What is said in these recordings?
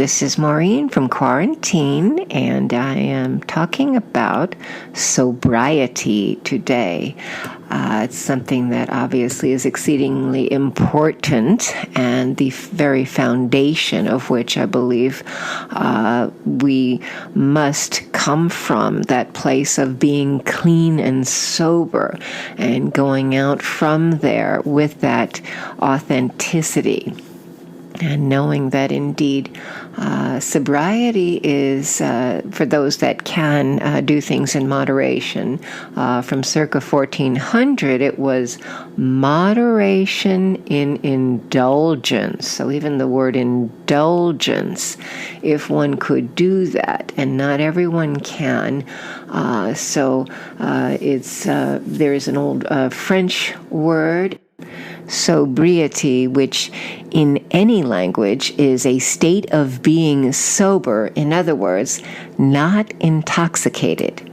This is Maureen from Quarantine, and I am talking about sobriety today. It's something that obviously is exceedingly important, and the very foundation of which I believe we must come from, that place of being clean and sober, and going out from there with that authenticity. And knowing that indeed sobriety is, for those that can do things in moderation, from circa 1400, it was moderation in indulgence. So even the word indulgence, if one could do that, and not everyone can. There is an old French word, sobriety, which in any language is a state of being sober. In other words, not intoxicated.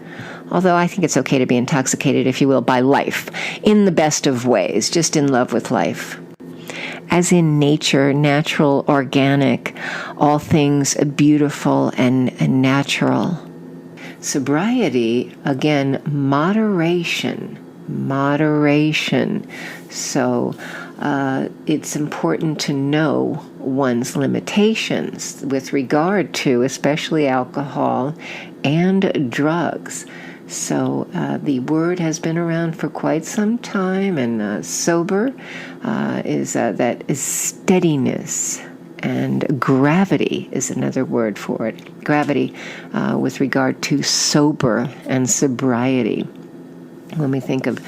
Although I think it's okay to be intoxicated, if you will, by life, in the best of ways, just in love with life. As in nature, natural, organic, all things beautiful and natural. Sobriety, again, moderation. So it's important to know one's limitations with regard to especially alcohol and drugs. So the word has been around for quite some time, and sober is steadiness. And gravity is another word for it. Gravity with regard to sober and sobriety. When we think of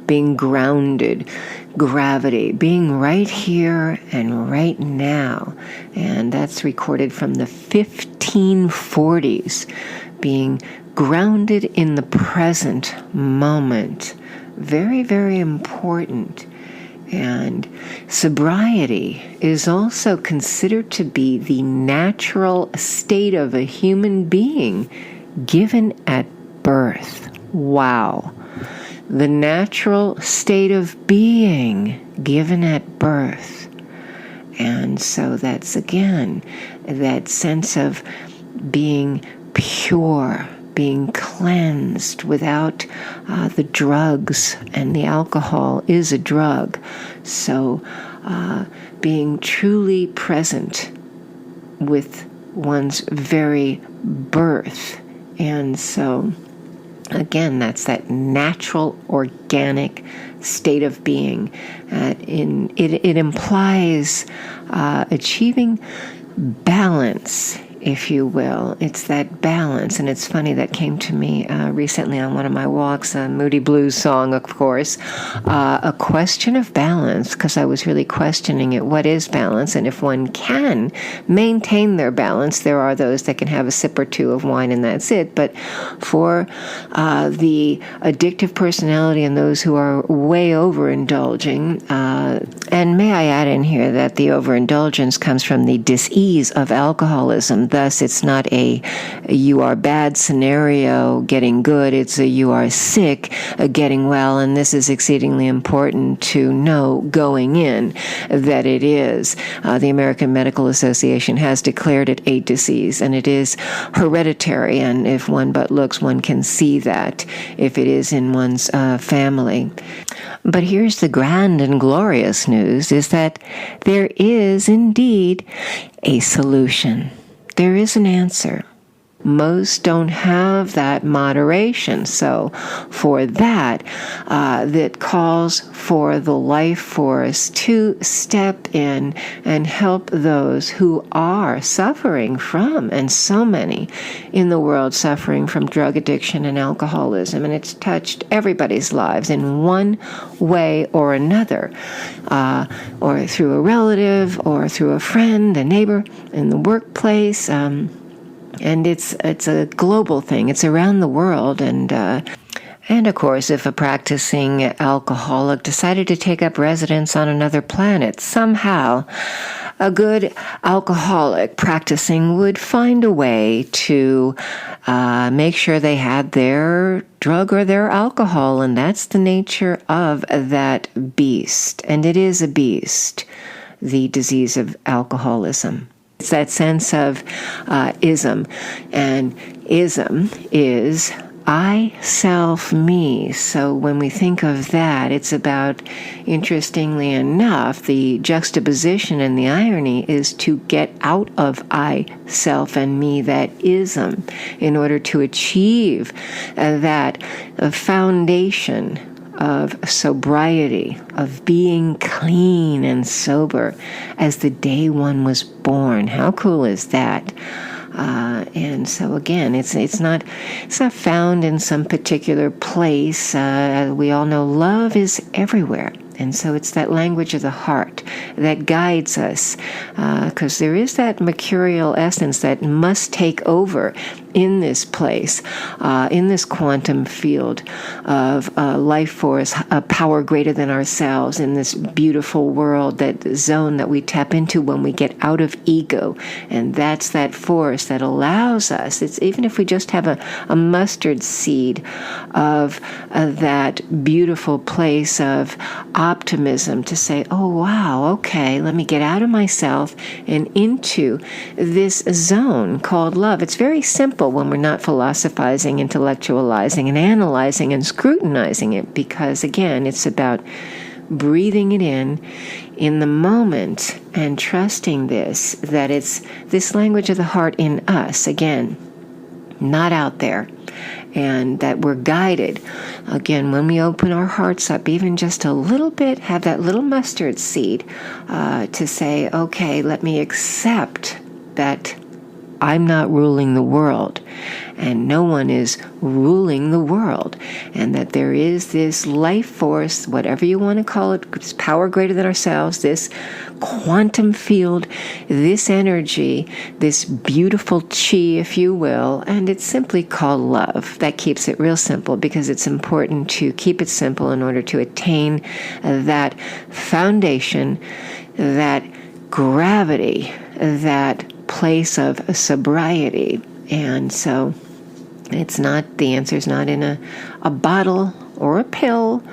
being grounded, gravity, being right here and right now. And that's recorded from the 1540s, being grounded in the present moment. Very, very important. And sobriety is also considered to be the natural state of a human being given at birth. Wow. The natural state of being given at birth. And so that's, again, that sense of being pure, being cleansed without the drugs, and the alcohol is a drug. So being truly present with one's very birth. And so again, that's that natural, organic state of being. It implies achieving balance, if you will. It's that balance. And it's funny, that came to me recently on one of my walks, a Moody Blues song, of course, a question of balance, because I was really questioning it. What is balance? And if one can maintain their balance, there are those that can have a sip or two of wine and that's it. But for the addictive personality and those who are way overindulging, and may I add in here that the overindulgence comes from the dis-ease of alcoholism. Thus, it's not a you are bad scenario getting good. It's a you are sick getting well. And this is exceedingly important to know going in that it is. The American Medical Association has declared it a disease, and it is hereditary. And if one but looks, one can see that if it is in one's family. But here's the grand and glorious news, is that there is indeed a solution. There is an answer. Most don't have that moderation. So for that, that calls for the life force to step in and help those who are suffering from, and so many in the world suffering from drug addiction and alcoholism. And it's touched everybody's lives in one way or another, or through a relative, or through a friend, a neighbor, in the workplace. And it's a global thing. It's around the world. And of course, if a practicing alcoholic decided to take up residence on another planet, somehow a good alcoholic practicing would find a way to make sure they had their drug or their alcohol. And that's the nature of that beast. And it is a beast, the disease of alcoholism. It's that sense of ism. And ism is I, self, me. So when we think of that, it's about, interestingly enough, the juxtaposition and the irony is to get out of I, self, and me, that ism, in order to achieve that foundation of sobriety, of being clean and sober as the day one was born. How cool is that? And so again, it's not found in some particular place. We all know love is everywhere. And so it's that language of the heart that guides us, because there is that mercurial essence that must take over in this place, in this quantum field of life force, a power greater than ourselves, in this beautiful world, that zone that we tap into when we get out of ego. And that's that force that allows us, it's even if we just have a mustard seed of that beautiful place of optimism, to say, oh wow, okay, let me get out of myself and into this zone called love. It's very simple when we're not philosophizing, intellectualizing, and analyzing and scrutinizing it, because again, it's about breathing it in the moment, and trusting that it's this language of the heart in us, again, not out there. And that we're guided, again, when we open our hearts up, even just a little bit, have that little mustard seed to say, okay, let me accept that I'm not ruling the world, and no one is ruling the world, and that there is this life force, whatever you want to call it, this power greater than ourselves, this quantum field, this energy, this beautiful chi, if you will, and it's simply called love. That keeps it real simple, because it's important to keep it simple in order to attain that foundation, that gravity, that place of sobriety. And so the answer is not in a bottle or a pill,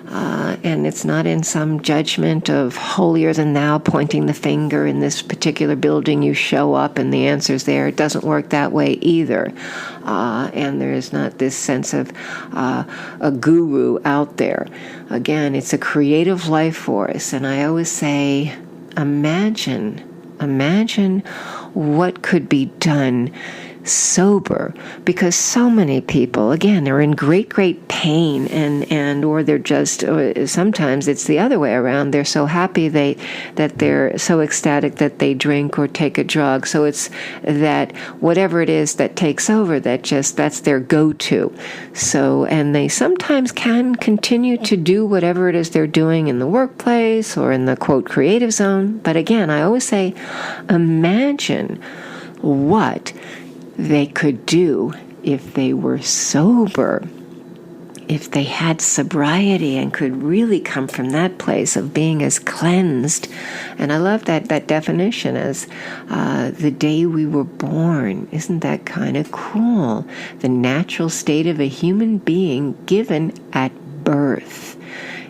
and it's not in some judgment of holier than thou, pointing the finger in this particular building, you show up and the answer's there. It doesn't work that way either. And there is not this sense of a guru out there. Again, it's a creative life force. And I always say, imagine what could be done sober, because so many people, again, are in great pain, and or they're just, or sometimes it's the other way around. They're so happy that they're so ecstatic that they drink or take a drug. So it's that whatever it is that takes over, that's their go-to. So, and they sometimes can continue to do whatever it is they're doing in the workplace or in the quote creative zone. But again, I always say, imagine what they could do if they were sober, if they had sobriety and could really come from that place of being as cleansed. And I love that definition as the day we were born. Isn't that kind of cool? The natural state of a human being given at birth.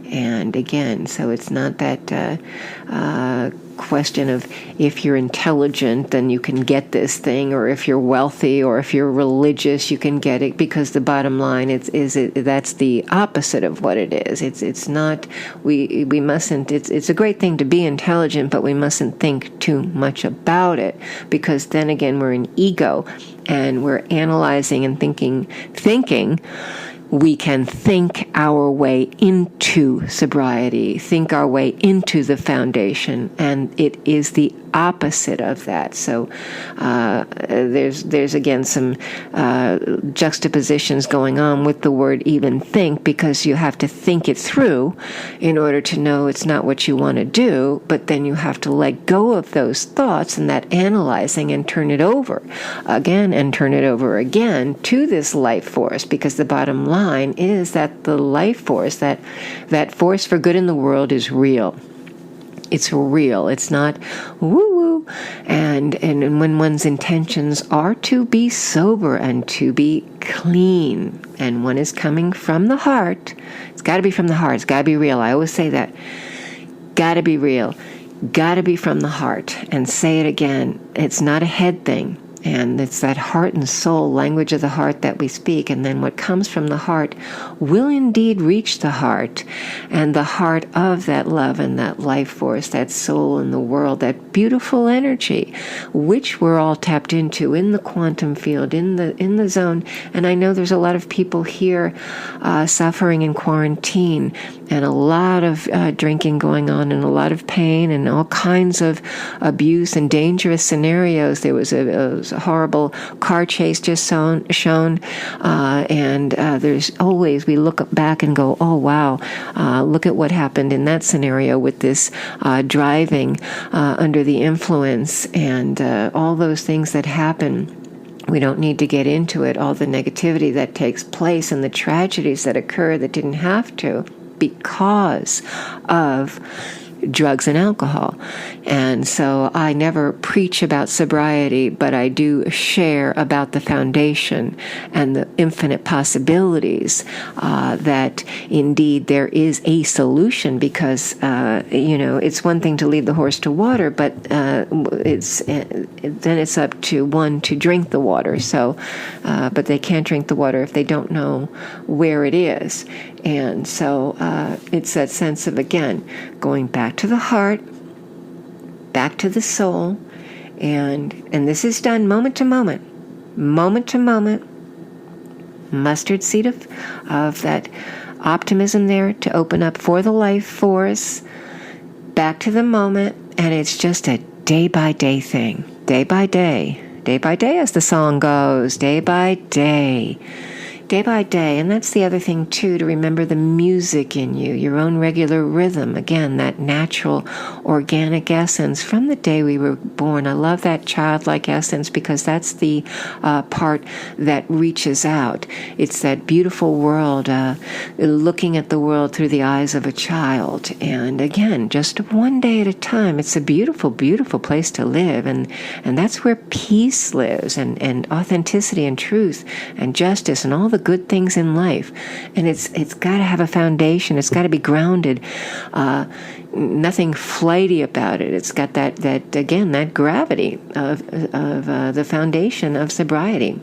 And again, so it's not that question of if you're intelligent, then you can get this thing, or if you're wealthy, or if you're religious, you can get it, because the bottom line that's the opposite of what it is. It's not, we mustn't, it's a great thing to be intelligent, but we mustn't think too much about it, because then again, we're in ego, and we're analyzing and thinking we can think our way into sobriety, think our way into the foundation, and it is the opposite of that. So there's again some juxtapositions going on with the word even think, because you have to think it through in order to know it's not what you want to do, but then you have to let go of those thoughts and that analyzing and turn it over again and turn it over again to this life force, because the bottom line is that the life force, that force for good in the world, is real. It's real. It's not woo-woo. And when one's intentions are to be sober and to be clean, and one is coming from the heart, it's got to be from the heart. It's got to be real. I always say that. Got to be real. got to be from the heart. And say it again, it's not a head thing. And it's that heart and soul, language of the heart that we speak. And then what comes from the heart will indeed reach the heart. And the heart of that love and that life force, that soul in the world, that beautiful energy, which we're all tapped into in the quantum field, in the zone. And I know there's a lot of people here suffering in quarantine, and a lot of drinking going on, and a lot of pain, and all kinds of abuse and dangerous scenarios. There was a horrible car chase just shown, and there's always, we look back and go, oh wow, look at what happened in that scenario with this driving under the influence, and all those things that happen. We don't need to get into it, all the negativity that takes place and the tragedies that occur that didn't have to because of drugs and alcohol. And so I never preach about sobriety, but I do share about the foundation and the infinite possibilities that indeed there is a solution, because it's one thing to lead the horse to water, but then it's up to one to drink the water. So but they can't drink the water if they don't know where it is. And so it's that sense of, again, going back to the heart, back to the soul, and this is done moment to moment, mustard seed of that optimism there to open up for the life force, back to the moment, and it's just a day-by-day thing, day by day, as the song goes, day by day. And that's the other thing, too, to remember the music in you, your own regular rhythm. Again, that natural, organic essence from the day we were born. I love that childlike essence, because that's the part that reaches out. It's that beautiful world, looking at the world through the eyes of a child. And again, just one day at a time. It's a beautiful, beautiful place to live. And that's where peace lives, and authenticity and truth and justice and all the good things in life. And it's got to have a foundation. It's got to be grounded. Nothing flighty about it. It's got that again, that gravity of the foundation of sobriety.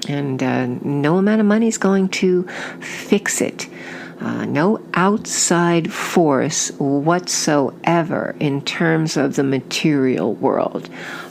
And no amount of money is going to fix it. No outside force whatsoever in terms of the material world.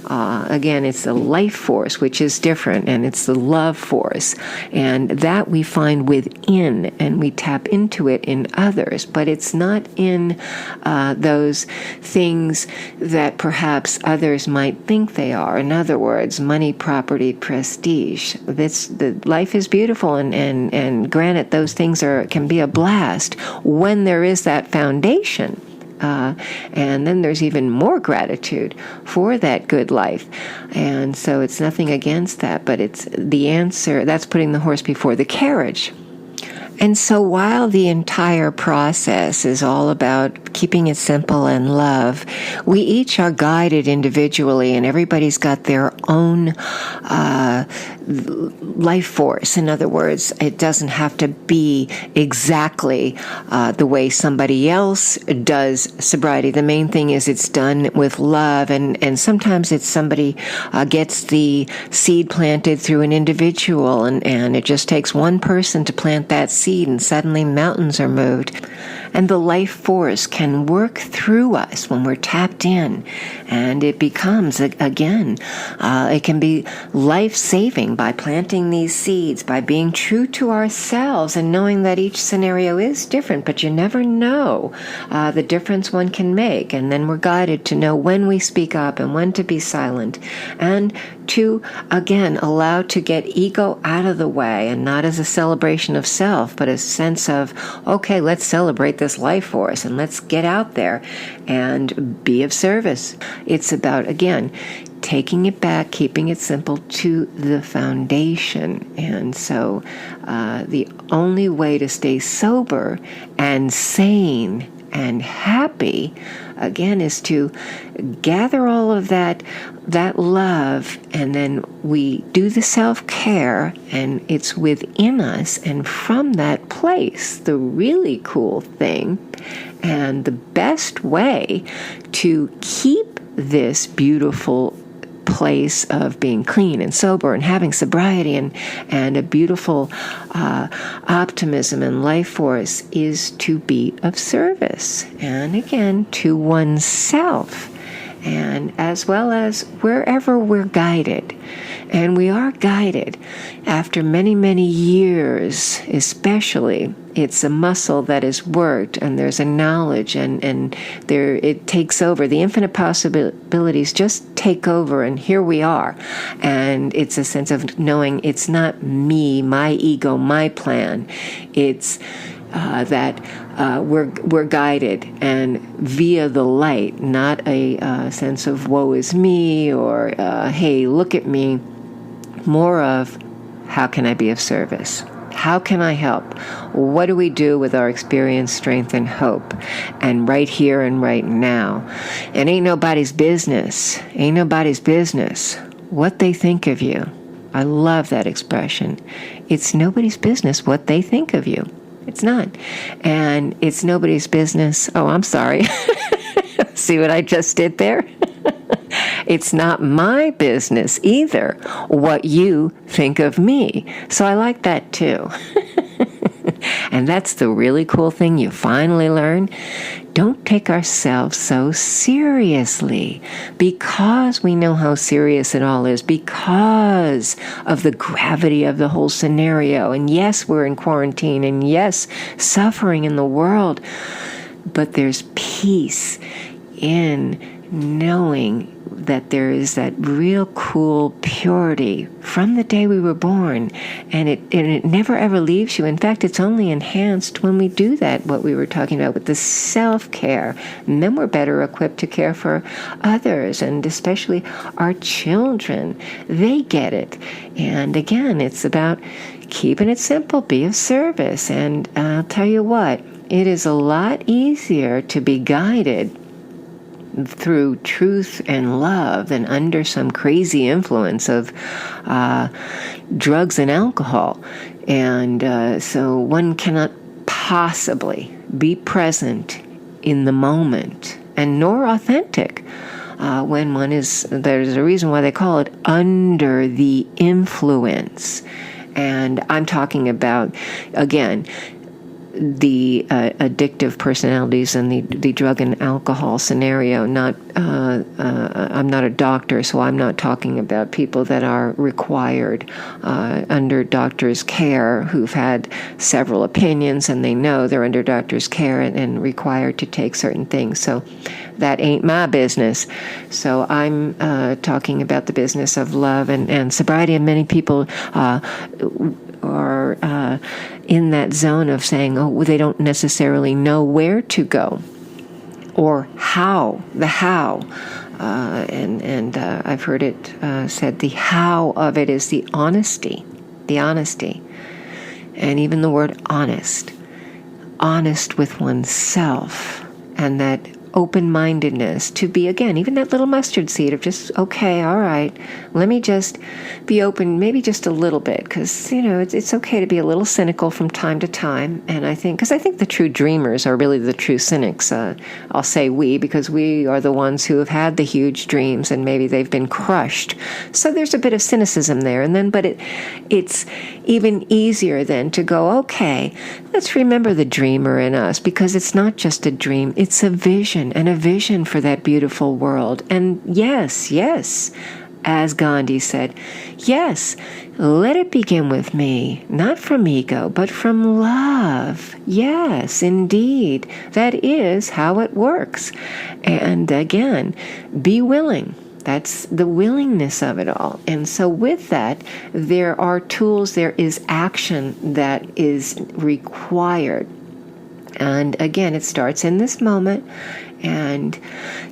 Again, it's the life force, which is different, and it's the love force. And that we find within, and we tap into it in others. But it's not in those things that perhaps others might think they are. In other words, money, property, prestige. The life is beautiful, and granted, those things can be a blast when there is that foundation. And then there's even more gratitude for that good life. And so it's nothing against that, but it's the answer. That's putting the horse before the carriage. And so while the entire process is all about keeping it simple and love, we each are guided individually, and everybody's got their own life force. In other words, it doesn't have to be exactly the way somebody else does sobriety. The main thing is it's done with love, and sometimes it's somebody gets the seed planted through an individual, and it just takes one person to plant that seed, and suddenly mountains are moved. And the life force can work through us when we're tapped in, and it becomes, again, it can be life-saving by planting these seeds, by being true to ourselves and knowing that each scenario is different, but you never know the difference one can make. And then we're guided to know when we speak up and when to be silent, and to, again, allow to get ego out of the way, and not as a celebration of self, but a sense of, okay, let's celebrate this life force, and let's get out there and be of service. It's about, again, taking it back, keeping it simple to the foundation. And so the only way to stay sober and sane and happy, again, is to gather all of that love, and then we do the self-care, and it's within us. And from that place, the really cool thing and the best way to keep this beautiful place of being clean and sober and having sobriety and a beautiful optimism and life force is to be of service, and again, to oneself, and as well as wherever we're guided. And we are guided after many, many years, especially. It's a muscle that is worked, and there's a knowledge, and there it takes over. The infinite possibilities just take over, and here we are. And it's a sense of knowing it's not me, my ego, my plan. It's that we're guided, and via the light, not a sense of woe is me or hey, look at me. More of, how can I be of service? How can I help? What do we do with our experience, strength, and hope? And right here and right now. And ain't nobody's business what they think of you. I love that expression. It's nobody's business what they think of you. It's not. And it's nobody's business. Oh, I'm sorry. See what I just did there? It's not my business either what you think of me. So I like that too. And that's the really cool thing you finally learn. Don't take ourselves so seriously, because we know how serious it all is, because of the gravity of the whole scenario. And yes, we're in quarantine, and yes, suffering in the world, but there's peace in knowing that there is that real cool purity from the day we were born, and it never ever leaves you. In fact, it's only enhanced when we do that, what we were talking about with the self-care, and then we're better equipped to care for others, and especially our children. They get it. And again, it's about keeping it simple, be of service. And I'll tell you what, it is a lot easier to be guided through truth and love than under some crazy influence of drugs and alcohol. And so one cannot possibly be present in the moment, and nor authentic when one is, there's a reason why they call it under the influence. And I'm talking about, again, the addictive personalities and the drug and alcohol scenario. I'm not a doctor, so I'm not talking about people that are required under doctor's care, who've had several opinions and they know they're under doctor's care and required to take certain things. So that ain't my business. So I'm talking about the business of love and sobriety, and many people are in that zone of saying, oh, they don't necessarily know where to go or how, and I've heard it said the how of it is the honesty, and even the word honest with oneself, and that open-mindedness to be, again, even that little mustard seed of just, okay, all right, let me just be open, maybe just a little bit, because, it's okay to be a little cynical from time to time. And I think the true dreamers are really the true cynics. I'll say we, because we are the ones who have had the huge dreams and maybe they've been crushed. So there's a bit of cynicism there. And then, but it's even easier then to go, okay, let's remember the dreamer in us, because it's not just a dream, it's a vision, and a vision for that beautiful world. And yes, as Gandhi said, yes, let it begin with me, not from ego, but from love. Yes, indeed, that is how it works. And again, be willing. That's the willingness of it all. And so with that, there are tools, there is action that is required. And again, it starts in this moment. And,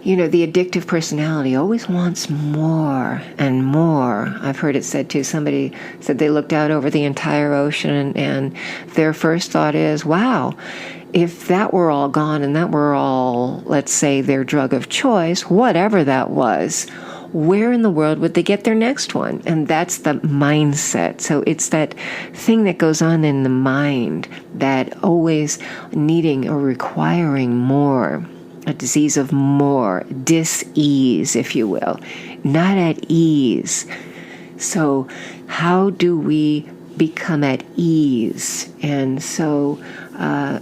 the addictive personality always wants more and more. I've heard it said too, somebody said they looked out over the entire ocean and their first thought is, wow, if that were all gone and that were all, let's say, their drug of choice, whatever that was, where in the world would they get their next one? And that's the mindset. So it's that thing that goes on in the mind, that always needing or requiring more, a disease of more, dis-ease, if you will, not at ease. So how do we become at ease? And so,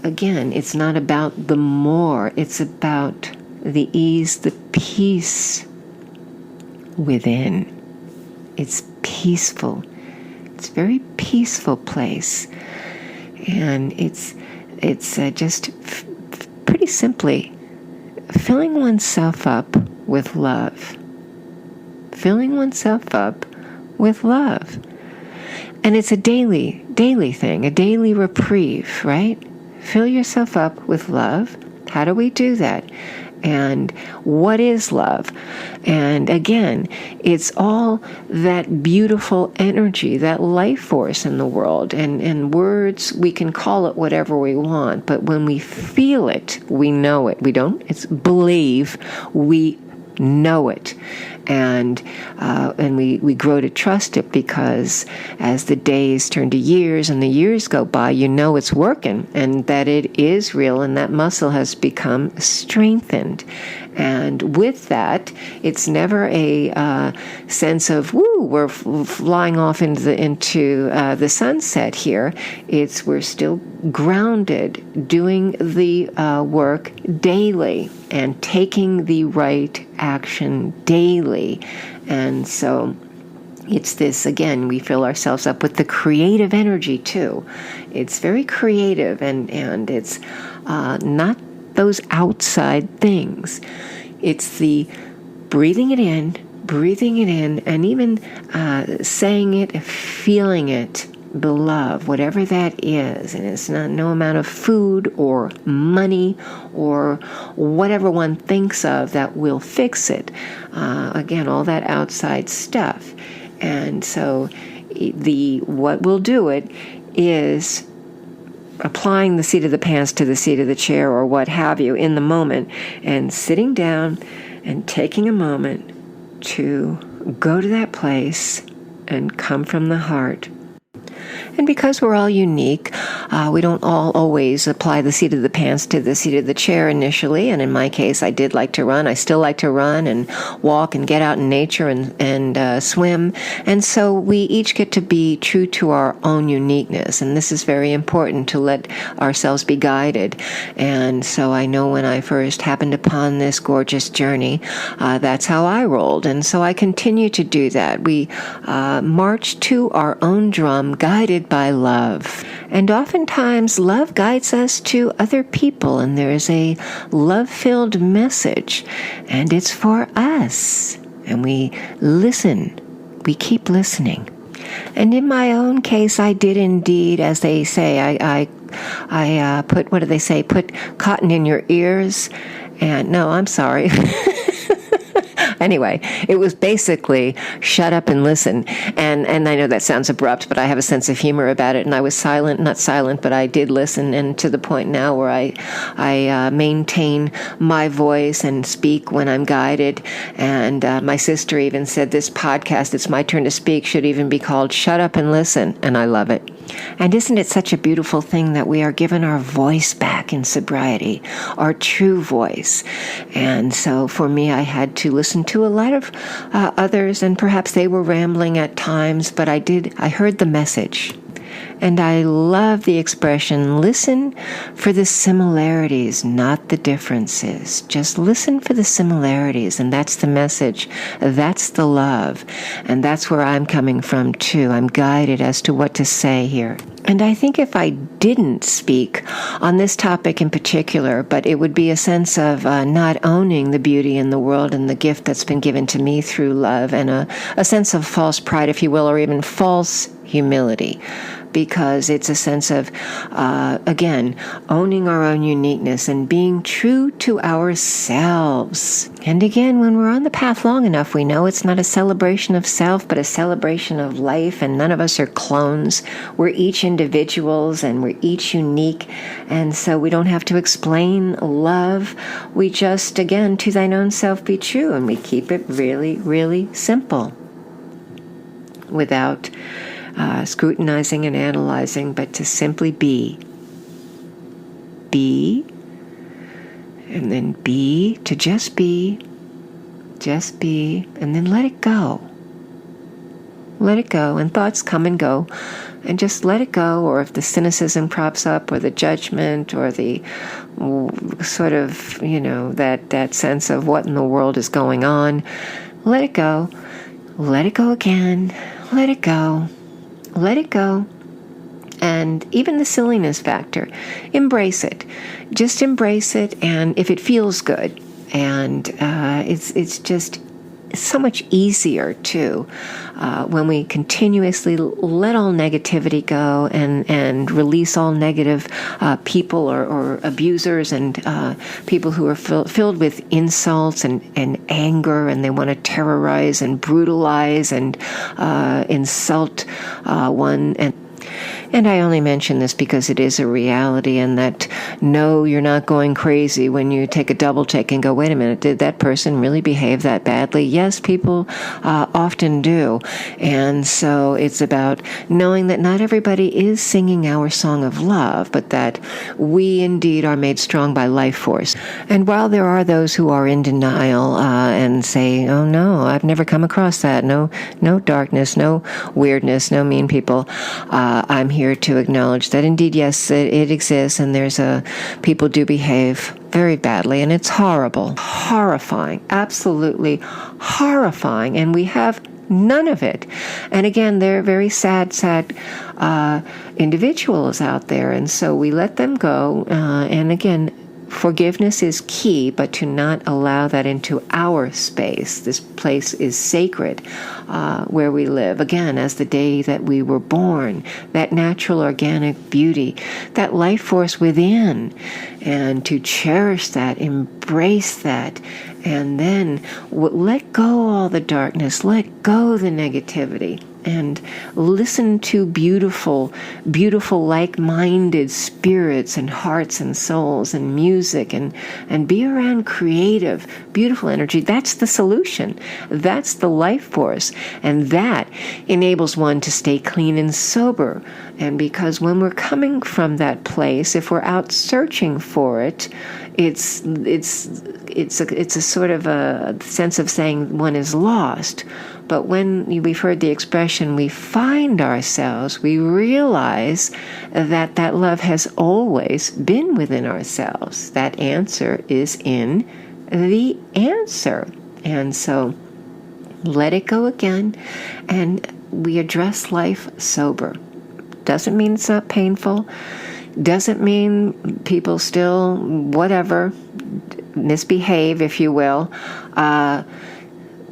again, it's not about the more, it's about the ease, the peace within. It's peaceful. It's a very peaceful place. And it's just pretty simply filling oneself up with love. Filling oneself up with love. And it's a daily thing, a daily reprieve, right? Fill yourself up with love. How do we do that? And what is love? And again, it's all that beautiful energy, that life force in the world. And words, we can call it whatever we want, but when we feel it, we know it. It's believe, we know it. And we grow to trust it, because as the days turn to years and the years go by, it's working and that it is real, and that muscle has become strengthened. And with that, it's never a sense of, woo, we're flying off into the sunset here. We're still grounded, doing the work daily and taking the right action daily. And so it's this, again, we fill ourselves up with the creative energy too. It's very creative, and it's not those outside things. It's the breathing it in, and even saying it, feeling it, the love, whatever that is. And it's not no amount of food or money or whatever one thinks of that will fix it. Again, all that outside stuff. And so what will do it is applying the seat of the pants to the seat of the chair or what have you in the moment, and sitting down and taking a moment to go to that place and come from the heart. And because we're all unique, we don't all always apply the seat of the pants to the seat of the chair initially. And in my case, I did like to run. I still like to run and walk and get out in nature and swim. And so we each get to be true to our own uniqueness. And this is very important, to let ourselves be guided. And so I know when I first happened upon this gorgeous journey, that's how I rolled. And so I continue to do that. We march to our own drum, guided by love. And oftentimes love guides us to other people, and there is a love-filled message, and it's for us. And we listen. We keep listening. And in my own case, I did indeed, as they say, I put, what do they say, put cotton in your ears. And no, I'm sorry. Anyway, it was basically shut up and listen. And I know that sounds abrupt, but I have a sense of humor about it. And I was not silent, but I did listen. And to the point now where I maintain my voice and speak when I'm guided. And my sister even said this podcast, It's My Turn to Speak, should even be called Shut Up and Listen. And I love it. And isn't it such a beautiful thing that we are given our voice back in sobriety, our true voice? And so for me, I had to listen to a lot of others, and perhaps they were rambling at times, but I heard the message. And I love the expression, listen for the similarities, not the differences. Just listen for the similarities, and that's the message. That's the love. And that's where I'm coming from, too. I'm guided as to what to say here. And I think if I didn't speak on this topic in particular, but it would be a sense of not owning the beauty in the world and the gift that's been given to me through love, and a sense of false pride, if you will, or even false humility, because it's a sense of, again, owning our own uniqueness and being true to ourselves. And again, when we're on the path long enough, we know it's not a celebration of self, but a celebration of life, and none of us are clones. We're each individuals, and we're each unique, and so we don't have to explain love. We just, again, to thine own self be true, and we keep it really, really simple, without scrutinizing and analyzing, but to simply be. Be, and then be, to just be, and then let it go. Let it go, and thoughts come and go, and just let it go. Or if the cynicism crops up, or the judgment, or the sort of, that sense of what in the world is going on, let it go. Let it go again. Let it go. Let it go. And even the silliness factor, embrace it. Just embrace it, and if it feels good. And it's just so much easier, too, when we continuously let all negativity go and release all negative people or abusers and people who are filled with insults and anger, and they want to terrorize and brutalize and insult one. And I only mention this because it is a reality, and that, no, you're not going crazy when you take a double take and go, wait a minute, did that person really behave that badly? Yes, people often do. And so it's about knowing that not everybody is singing our song of love, but that we indeed are made strong by life force. And while there are those who are in denial and say, oh no, I've never come across that, no darkness, no weirdness, no mean people, I'm here to acknowledge that indeed, yes, it exists, and people do behave very badly, and it's horrible, horrifying, absolutely horrifying, and we have none of it. And again, they're very sad individuals out there, and so we let them go, and again, forgiveness is key, but to not allow that into our space. This place is sacred, where we live. Again, as the day that we were born, that natural organic beauty, that life force within, and to cherish that, embrace that, and then let go all the darkness, let go the negativity, and listen to beautiful, like-minded spirits and hearts and souls and music, and be around creative, beautiful energy. That's the solution. That's the life force. And that enables one to stay clean and sober. And because when we're coming from that place, if we're out searching for it, it's a sort of a sense of saying one is lost. But when we've heard the expression, we find ourselves, we realize that love has always been within ourselves. That answer is in the answer. And so let it go again, and we address life sober. Doesn't mean it's not painful. Doesn't mean people still, whatever, misbehave, if you will.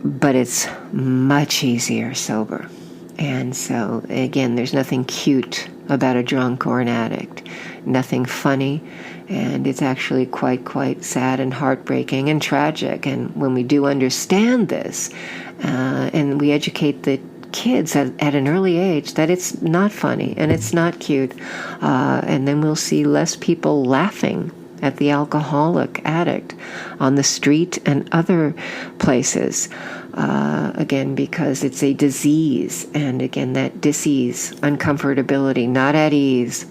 But it's much easier sober. And so, again, there's nothing cute about a drunk or an addict. Nothing funny. And it's actually quite sad and heartbreaking and tragic. And when we do understand this, and we educate the kids at an early age that it's not funny and it's not cute, and then we'll see less people laughing at the alcoholic addict on the street and other places, again, because it's a disease, and again, that dis-ease, uncomfortability, not at ease.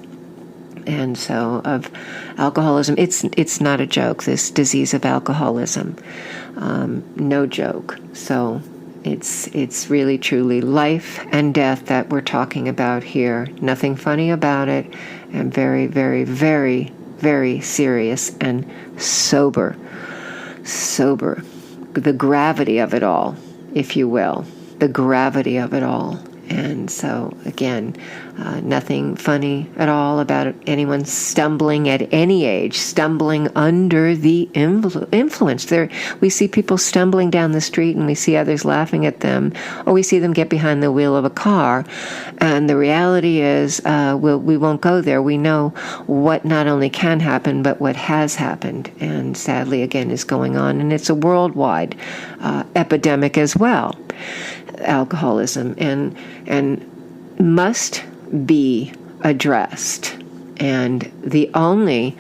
And so of alcoholism, it's not a joke, this disease of alcoholism, no joke. So it's really truly life and death that we're talking about here. Nothing funny about it, and very, very, very, very serious and sober. The gravity of it all, if you will. The gravity of it all. And so, again, nothing funny at all about anyone stumbling at any age, stumbling under the influence. We see people stumbling down the street and we see others laughing at them, or we see them get behind the wheel of a car. And the reality is we won't go there. We know what not only can happen, but what has happened. And sadly, again, is going on. And it's a worldwide epidemic as well. Alcoholism and must be addressed. And the only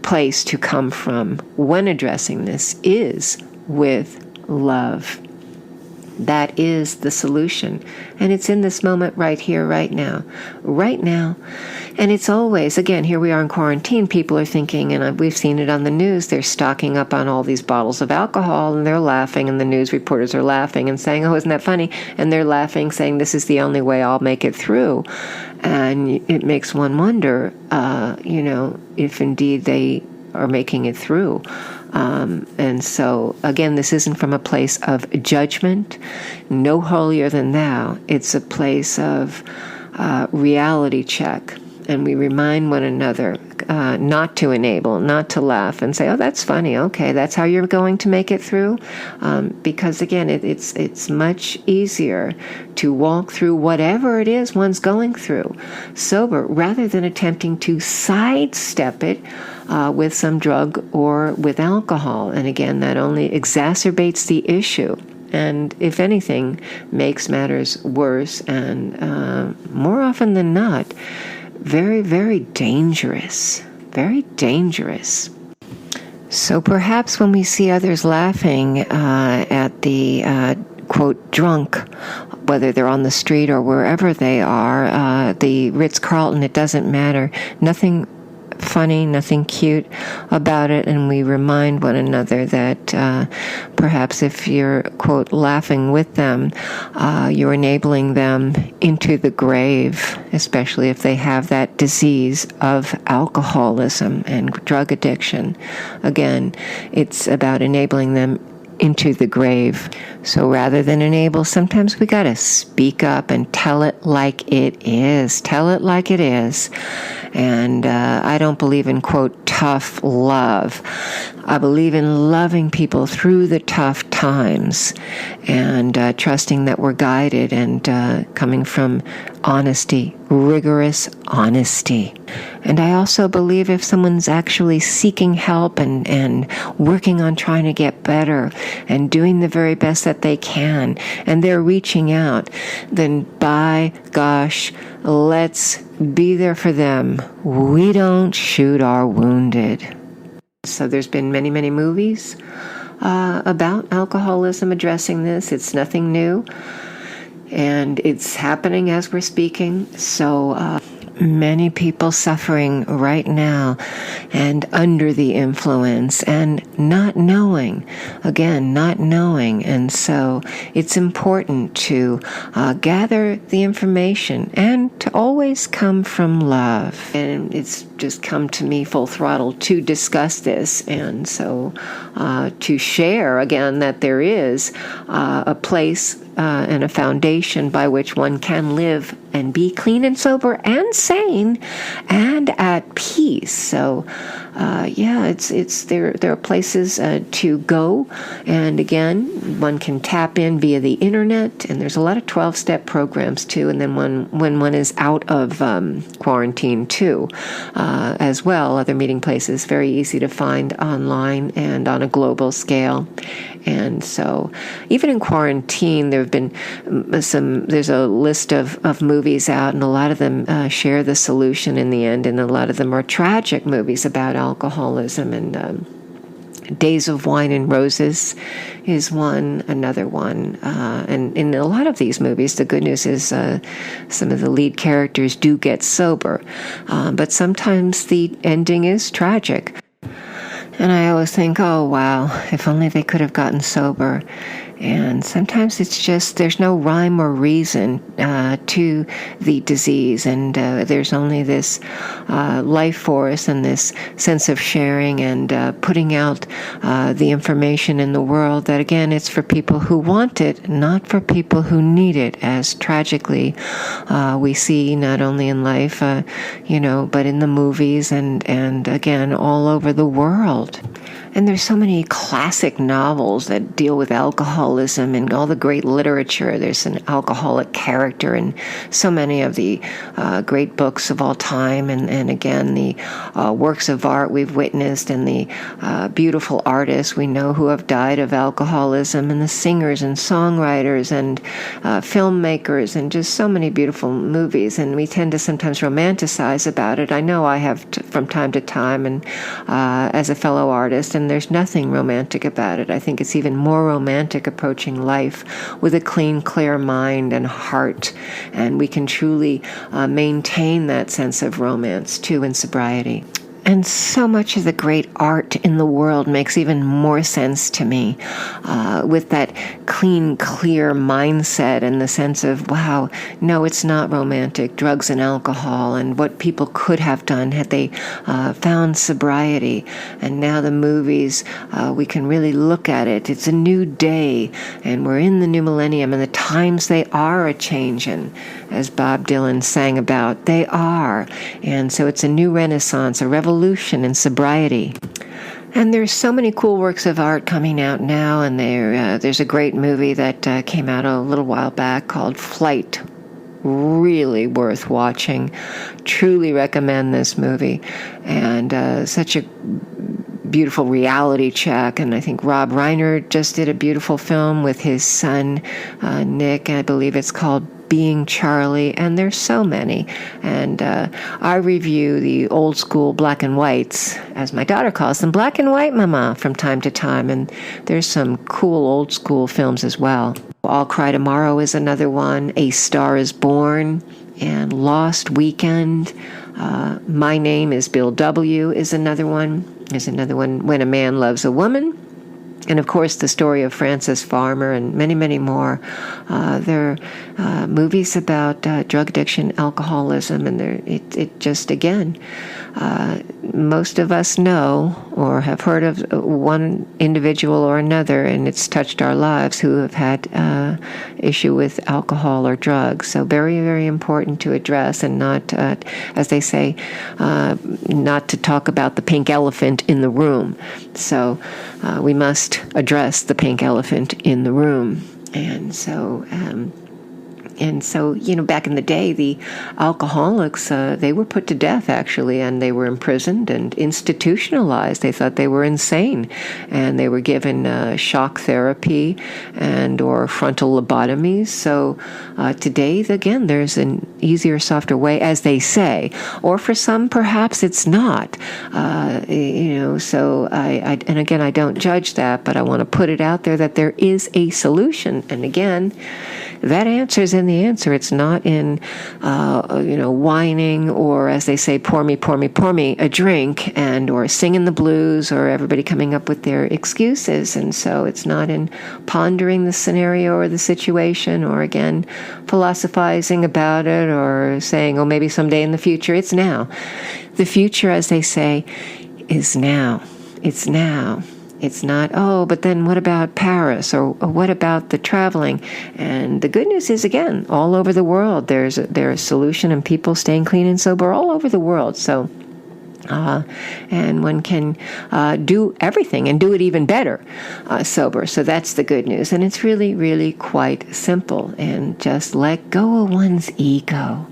place to come from when addressing this is with love. That is the solution. And it's in this moment right here, right now. Right now. And it's always, again, here we are in quarantine, people are thinking, and we've seen it on the news, they're stocking up on all these bottles of alcohol, and they're laughing, and the news reporters are laughing and saying, oh, isn't that funny? And they're laughing, saying, this is the only way I'll make it through. And it makes one wonder, if indeed they are making it through. And so, again, this isn't from a place of judgment, no holier than thou. It's a place of reality check. And we remind one another not to enable, not to laugh and say, oh, that's funny. Okay, that's how you're going to make it through. Because, again, it's much easier to walk through whatever it is one's going through sober rather than attempting to sidestep it with some drug or with alcohol. And again, that only exacerbates the issue. And if anything, makes matters worse and more often than not, very, very dangerous. Very dangerous. So perhaps when we see others laughing at the quote, drunk, whether they're on the street or wherever they are, the Ritz-Carlton, it doesn't matter. Nothing funny, nothing cute about it, and we remind one another that perhaps if you're, quote, laughing with them, you're enabling them into the grave, especially if they have that disease of alcoholism and drug addiction. Again, it's about enabling them into the grave. So rather than enable, sometimes we got to speak up and tell it like it is. Tell it like it is. And I don't believe in, quote, tough love. I believe in loving people through the tough times and trusting that we're guided and coming from honesty, rigorous honesty. And I also believe if someone's actually seeking help and working on trying to get better and doing the very best that they can, and they're reaching out, then by gosh, let's be there for them. We don't shoot our wounded. So there's been many, many movies about alcoholism addressing this. It's nothing new. And it's happening as we're speaking. So many people suffering right now and under the influence and not knowing. And so it's important to gather the information and to always come from love. And it's just come to me full throttle to discuss this. And so to share again that there is a place and a foundation by which one can live and be clean and sober and sane and at peace. So, there are places to go, and again, one can tap in via the internet, and there's a lot of 12-step programs too. And then when one is out of quarantine too, as well, other meeting places very easy to find online and on a global scale. And so, even in quarantine, there have been there's a list of movies out, and a lot of them share the solution in the end, and a lot of them are tragic movies about alcoholism. And Days of Wine and Roses is another one. And in a lot of these movies, the good news is some of the lead characters do get sober, but sometimes the ending is tragic. And I always think, oh, wow, if only they could have gotten sober. And sometimes it's just there's no rhyme or reason to the disease, and there's only this life force and this sense of sharing and putting out the information in the world that, again, it's for people who want it, not for people who need it, as tragically we see not only in life, but in the movies and again, all over the world. And there's so many classic novels that deal with alcoholism and all the great literature. There's an alcoholic character in so many of the great books of all time. And again, the works of art we've witnessed and the beautiful artists we know who have died of alcoholism, and the singers and songwriters and filmmakers, and just so many beautiful movies. And we tend to sometimes romanticize about it. I know I have from time to time, and as a fellow artist, and there's nothing romantic about it. I think it's even more romantic approaching life with a clean, clear mind and heart, and we can truly maintain that sense of romance too in sobriety. And so much of the great art in the world makes even more sense to me with that clean, clear mindset and the sense of, wow, no, it's not romantic, drugs and alcohol, and what people could have done had they found sobriety. And now the movies, we can really look at it. It's a new day, and we're in the new millennium, and the times they are a-changin', as Bob Dylan sang about. They are. And so it's a new renaissance, a revolution in sobriety. And there's so many cool works of art coming out now, and there's a great movie that came out a little while back called Flight. Really worth watching. Truly recommend this movie. And such a beautiful reality check. And I think Rob Reiner just did a beautiful film with his son, Nick. I believe it's called Being Charlie, and there's so many. And I review the old school black and whites, as my daughter calls them, black and white mama, from time to time, and there's some cool old school films as well. All Cry Tomorrow is another one, A Star is Born, and Lost Weekend. My Name is Bill W. is another one. There's another one, When a Man Loves a Woman. And, of course, the story of Frances Farmer and many, many more. There are movies about drug addiction, alcoholism, and it just, again, most of us know or have heard of one individual or another, and it's touched our lives, who have had issue with alcohol or drugs. So very, very important to address, and not, as they say, not to talk about the pink elephant in the room. So we must address the pink elephant in the room. And so, back in the day, the alcoholics, they were put to death, actually, and they were imprisoned and institutionalized. They thought they were insane, and they were given shock therapy and or frontal lobotomies. So today, again, there's an easier, softer way, as they say, or for some, perhaps it's not. So and again, I don't judge that, but I want to put it out there that there is a solution. And again, that answer's in the answer. It's not in, whining, or, as they say, pour me a drink, and or singing the blues, or everybody coming up with their excuses. And so it's not in pondering the scenario or the situation, or, again, philosophizing about it, or saying, oh, maybe someday in the future. It's now. The future, as they say, is now. It's now. It's not, oh, but then what about Paris, or what about the traveling? And the good news is, again, all over the world, there's a solution, and people staying clean and sober all over the world. So, and one can do everything and do it even better sober. So that's the good news. And it's really, really quite simple. And just let go of one's ego.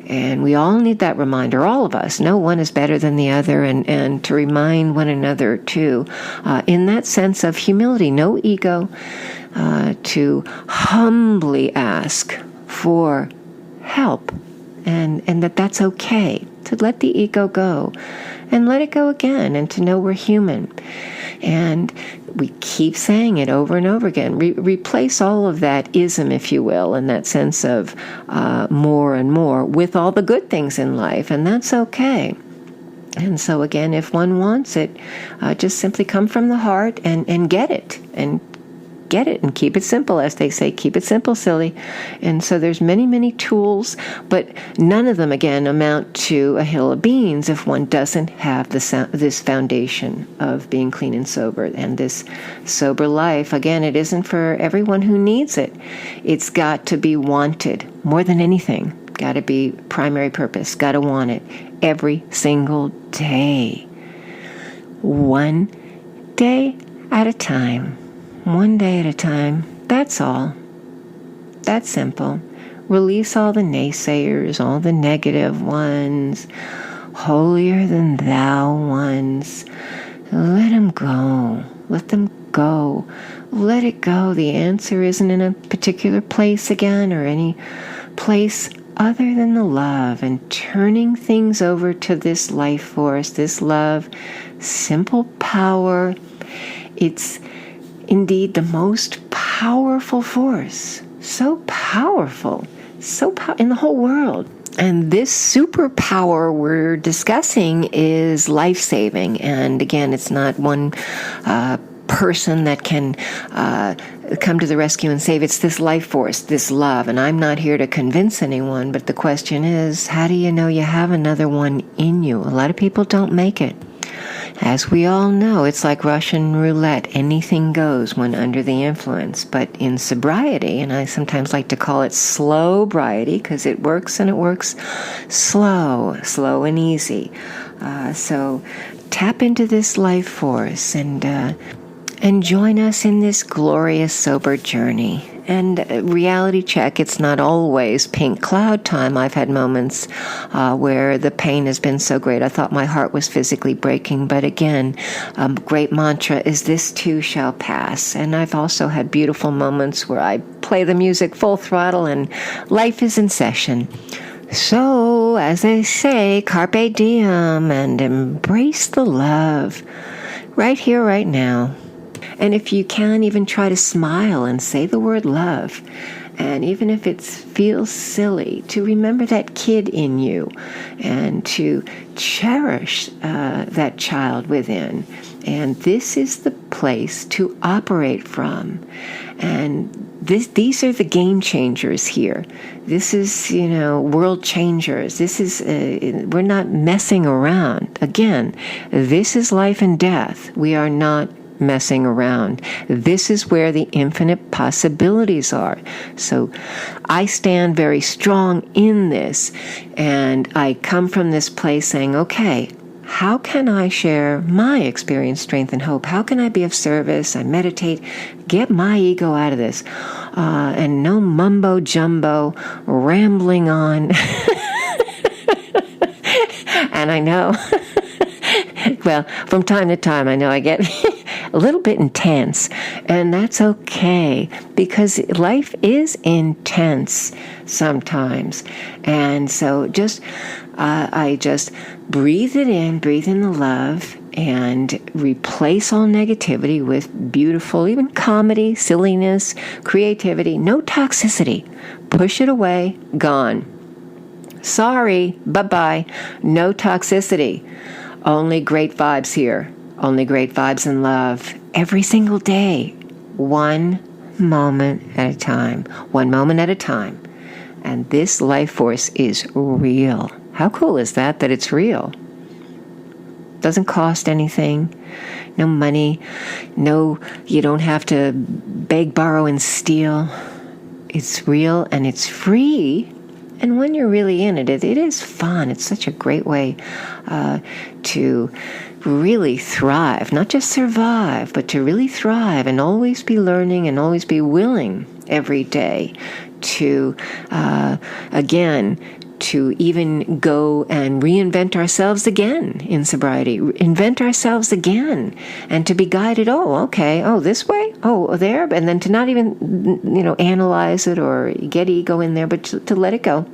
And we all need that reminder, all of us. No one is better than the other, and to remind one another, too, in that sense of humility, no ego, to humbly ask for help, and that's okay, to let the ego go, and let it go again, and to know we're human. And we keep saying it over and over again. Replace all of that ism, if you will, in that sense of more and more, with all the good things in life, and that's okay. And so again, if one wants it, just simply come from the heart and get it, and get it and keep it simple, as they say, keep it simple, silly. And so there's many, many tools, but none of them, again, amount to a hill of beans if one doesn't have this foundation of being clean and sober. And this sober life, again, it isn't for everyone who needs it. It's got to be wanted more than anything. Got to be primary purpose. Got to want it every single day. One day at a time. One day at a time. That's all. That's simple. Release all the naysayers, all the negative ones, holier than thou ones. Let them go. Let them go. Let it go. The answer isn't in a particular place again, or any place other than the love, and turning things over to this life force, this love, simple power. It's indeed the most powerful force. So powerful. In the whole world. And this superpower we're discussing is life-saving. And again, it's not one person that can come to the rescue and save. It's this life force, this love. And I'm not here to convince anyone, but the question is, how do you know you have another one in you? A lot of people don't make it. As we all know, it's like Russian roulette. Anything goes when under the influence. But in sobriety, and I sometimes like to call it slow-briety, because it works, and it works slow and easy. So tap into this life force and join us in this glorious sober journey. And reality check, it's not always pink cloud time. I've had moments where the pain has been so great, I thought my heart was physically breaking. But again, great mantra is this too shall pass. And I've also had beautiful moments where I play the music full throttle and life is in session. So, as I say, carpe diem and embrace the love right here, right now. And if you can, even try to smile and say the word love. And even if it feels silly, to remember that kid in you and to cherish that child within. And this is the place to operate from. And these are the game changers here. This is, world changers. This is, we're not messing around. Again, this is life and death. We are not messing around. This is where the infinite possibilities are. So I stand very strong in this, and I come from this place saying, okay, how can I share my experience, strength, and hope? How can I be of service? I meditate, get my ego out of this, and no mumbo jumbo rambling on. And I know, well, from time to time, I know I get a little bit intense, and that's okay, because life is intense sometimes. And so I just breathe it in, breathe in the love, and replace all negativity with beautiful, even comedy, silliness, creativity, no toxicity. Push it away, gone. Sorry, bye-bye, no toxicity. Only great vibes here. Only great vibes and love every single day. One moment at a time. One moment at a time. And this life force is real. How cool is that it's real? Doesn't cost anything. No money. No, you don't have to beg, borrow, and steal. It's real and it's free. And when you're really in it, it is fun. It's such a great way to really thrive, not just survive, but to really thrive and always be learning and always be willing every day to, again, to even go and reinvent ourselves again in sobriety, invent ourselves again, and to be guided, this way, there, and then to not even, analyze it or get ego in there, but to let it go.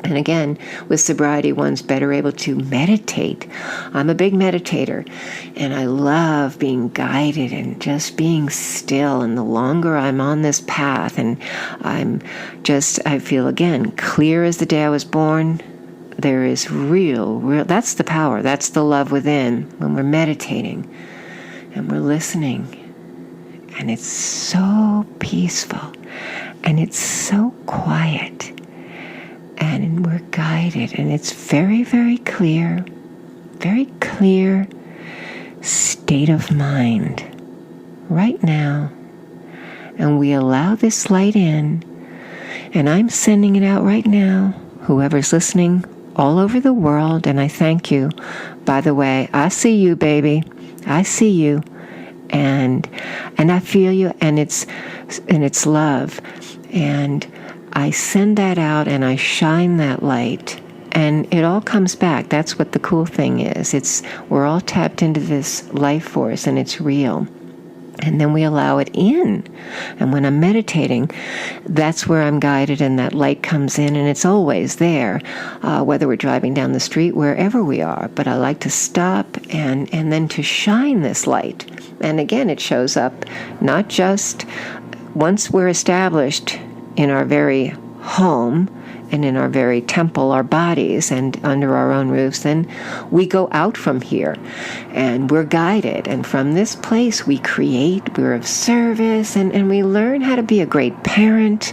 And again, with sobriety, one's better able to meditate. I'm a big meditator, and I love being guided and just being still. And the longer I'm on this path, and I feel, again, clear as the day I was born. There is real, that's the power, that's the love within when we're meditating and we're listening and it's so peaceful, and it's so quiet, and we're guided, and it's very, very clear state of mind right now. And we allow this light in, and I'm sending it out right now, whoever's listening all over the world, and I thank you. By the way, I see you, baby. I see you, and I feel you, and it's love. And I send that out, and I shine that light, and it all comes back. That's what the cool thing is. We're all tapped into this life force, and it's real. And then we allow it in. And when I'm meditating, that's where I'm guided, and that light comes in, and it's always there, whether we're driving down the street, wherever we are. But I like to stop and then to shine this light. And again, it shows up not just once we're established in our very home and in our very temple, our bodies, and under our own roofs, then we go out from here, and we're guided. And from this place, we create, we're of service, and we learn how to be a great parent,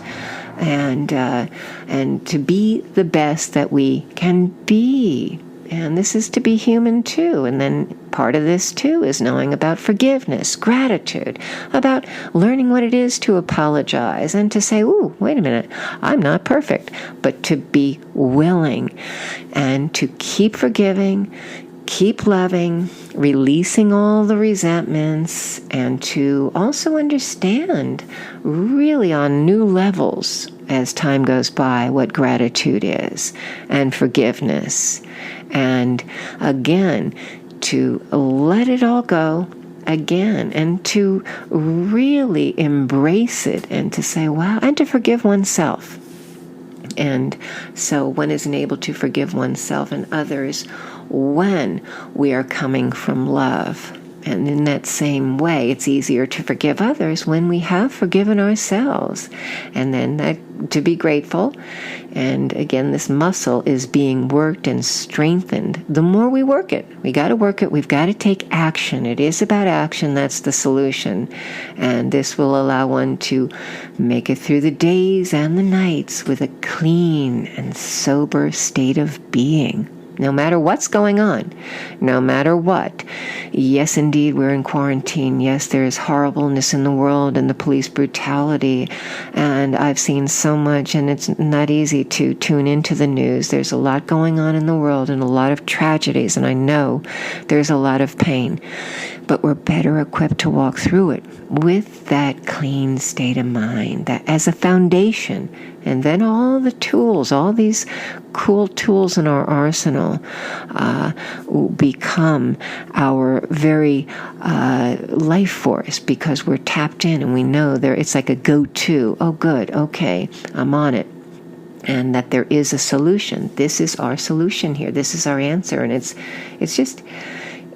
and to be the best that we can be. And this is to be human too. And then part of this too is knowing about forgiveness, gratitude, about learning what it is to apologize and to say, ooh, wait a minute, I'm not perfect, but to be willing and to keep forgiving, keep loving, releasing all the resentments, and to also understand really on new levels as time goes by what gratitude is and forgiveness. And again, to let it all go again, and to really embrace it, and to say, wow, and to forgive oneself. And so one isn't able to forgive oneself and others when we are coming from love. And in that same way, it's easier to forgive others when we have forgiven ourselves. And then that to be grateful. And again, this muscle is being worked and strengthened. The more we work it, we got to work it. We've got to take action. It is about action. That's the solution. And this will allow one to make it through the days and the nights with a clean and sober state of being. No matter what's going on, no matter what. Yes, indeed, we're in quarantine. Yes, there is horribleness in the world and the police brutality. And I've seen so much, and it's not easy to tune into the news. There's a lot going on in the world and a lot of tragedies, and I know there's a lot of pain. But we're better equipped to walk through it with that clean state of mind, that as a foundation. And then all the tools, all these cool tools in our arsenal become our very life force, because we're tapped in and we know it's like a go-to. Oh, good. Okay, I'm on it. And that there is a solution. This is our solution here. This is our answer. And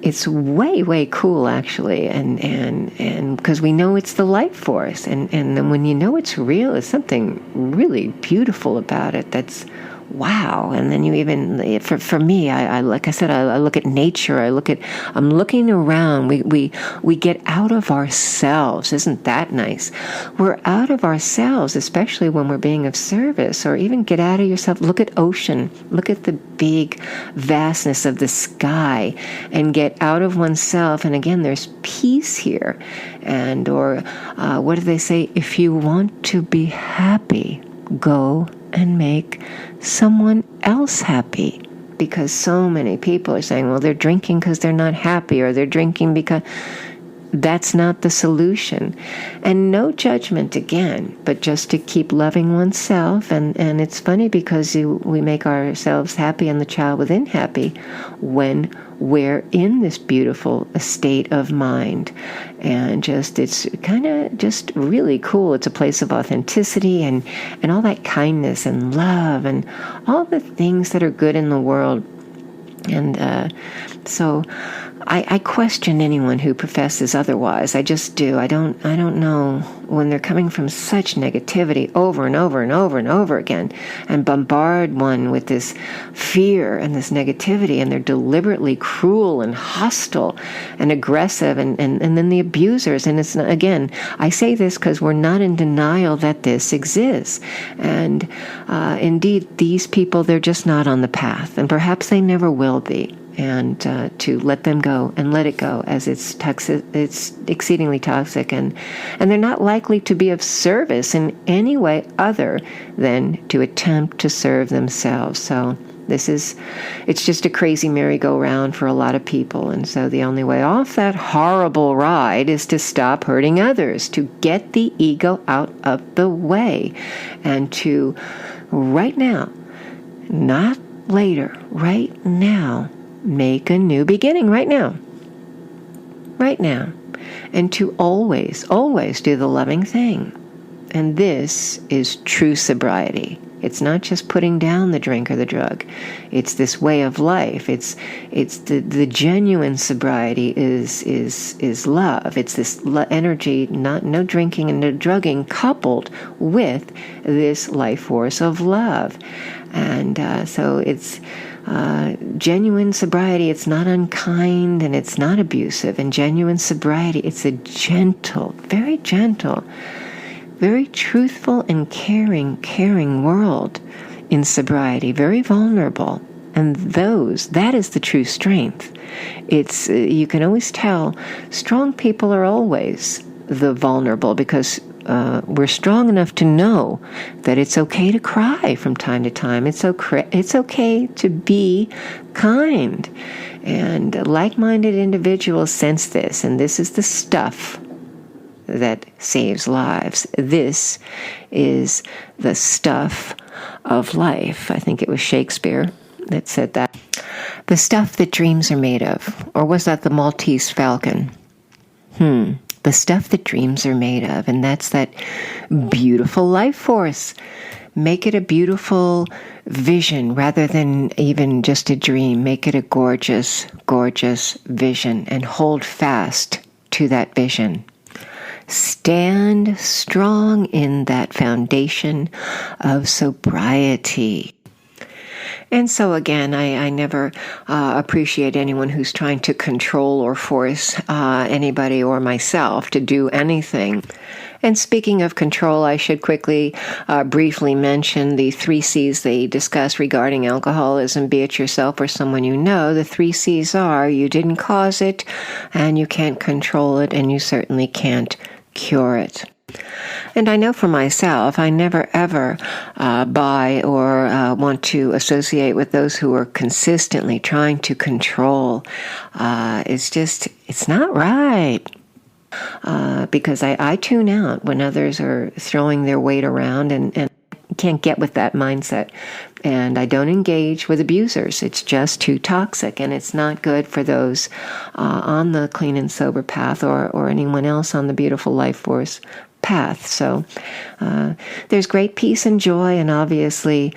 it's way, way cool, actually, and because we know it's the life force, and then when you know it's real, it's something really beautiful about it. That's wow. And then you even, for me, I like I said, I look at nature. I'm looking around. We get out of ourselves. Isn't that nice? We're out of ourselves, especially when we're being of service, or even get out of yourself. Look at ocean. Look at the big vastness of the sky, and get out of oneself. And again, there's peace here. And, or what do they say? If you want to be happy, go and make someone else happy. Because so many people are saying, well, they're drinking because they're not happy, or they're drinking because... That's not the solution. And no judgment again, but just to keep loving oneself. And it's funny because we make ourselves happy and the child within happy when we're in this beautiful state of mind. And it's kind of just really cool. It's a place of authenticity and all that kindness and love and all the things that are good in the world. And So I question anyone who professes otherwise. I just do. I don't know, when they're coming from such negativity over and over and over and over again, and bombard one with this fear and this negativity, and they're deliberately cruel and hostile and aggressive, and then the abusers. And it's not, again, I say this because we're not in denial that this exists. And indeed, these people, they're just not on the path, and perhaps they never will be. And to let them go and let it go, as it's toxic, it's exceedingly toxic, and they're not likely to be of service in any way other than to attempt to serve themselves. So it's just a crazy merry-go-round for a lot of people. And so the only way off that horrible ride is to stop hurting others, to get the ego out of the way, and to, right now, not later, right now, make a new beginning right now. Right now. And to always, always do the loving thing. And this is true sobriety. It's not just putting down the drink or the drug. It's this way of life. It's the genuine sobriety is love. It's this energy, no drinking and no drugging, coupled with this life force of love. And so it's genuine sobriety. It's not unkind and it's not abusive. And genuine sobriety, it's a gentle, very truthful and caring world in sobriety, very vulnerable. And that is the true strength. It's, you can always tell, strong people are always the vulnerable, because we're strong enough to know that it's okay to cry from time to time. It's okay to be kind. And like-minded individuals sense this, and this is the stuff that saves lives. This is the stuff of life. I think it was Shakespeare that said that. The stuff that dreams are made of. Or was that the Maltese Falcon? The stuff that dreams are made of. And that's that beautiful life force. Make it a beautiful vision rather than even just a dream. Make it a gorgeous, gorgeous vision, and hold fast to that vision. Stand strong in that foundation of sobriety. And so again, I never appreciate anyone who's trying to control or force anybody or myself to do anything. And speaking of control, I should quickly briefly mention the 3 C's they discuss regarding alcoholism, be it yourself or someone you know. The 3 C's are: you didn't cause it, and you can't control it, and you certainly can't cure it. And I know for myself, I never ever buy or want to associate with those who are consistently trying to control. It's not right. Because I tune out when others are throwing their weight around and can't get with that mindset. And I don't engage with abusers. It's just too toxic, and it's not good for those on the clean and sober path or anyone else on the beautiful life force path. So there's great peace and joy, and obviously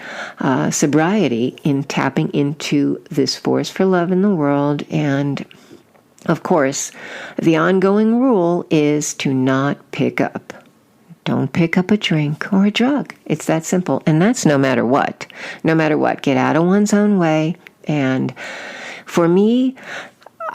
sobriety in tapping into this force for love in the world. And of course, the ongoing rule is to not pick up. Don't pick up a drink or a drug. It's that simple. And that's no matter what. No matter what. Get out of one's own way. And for me,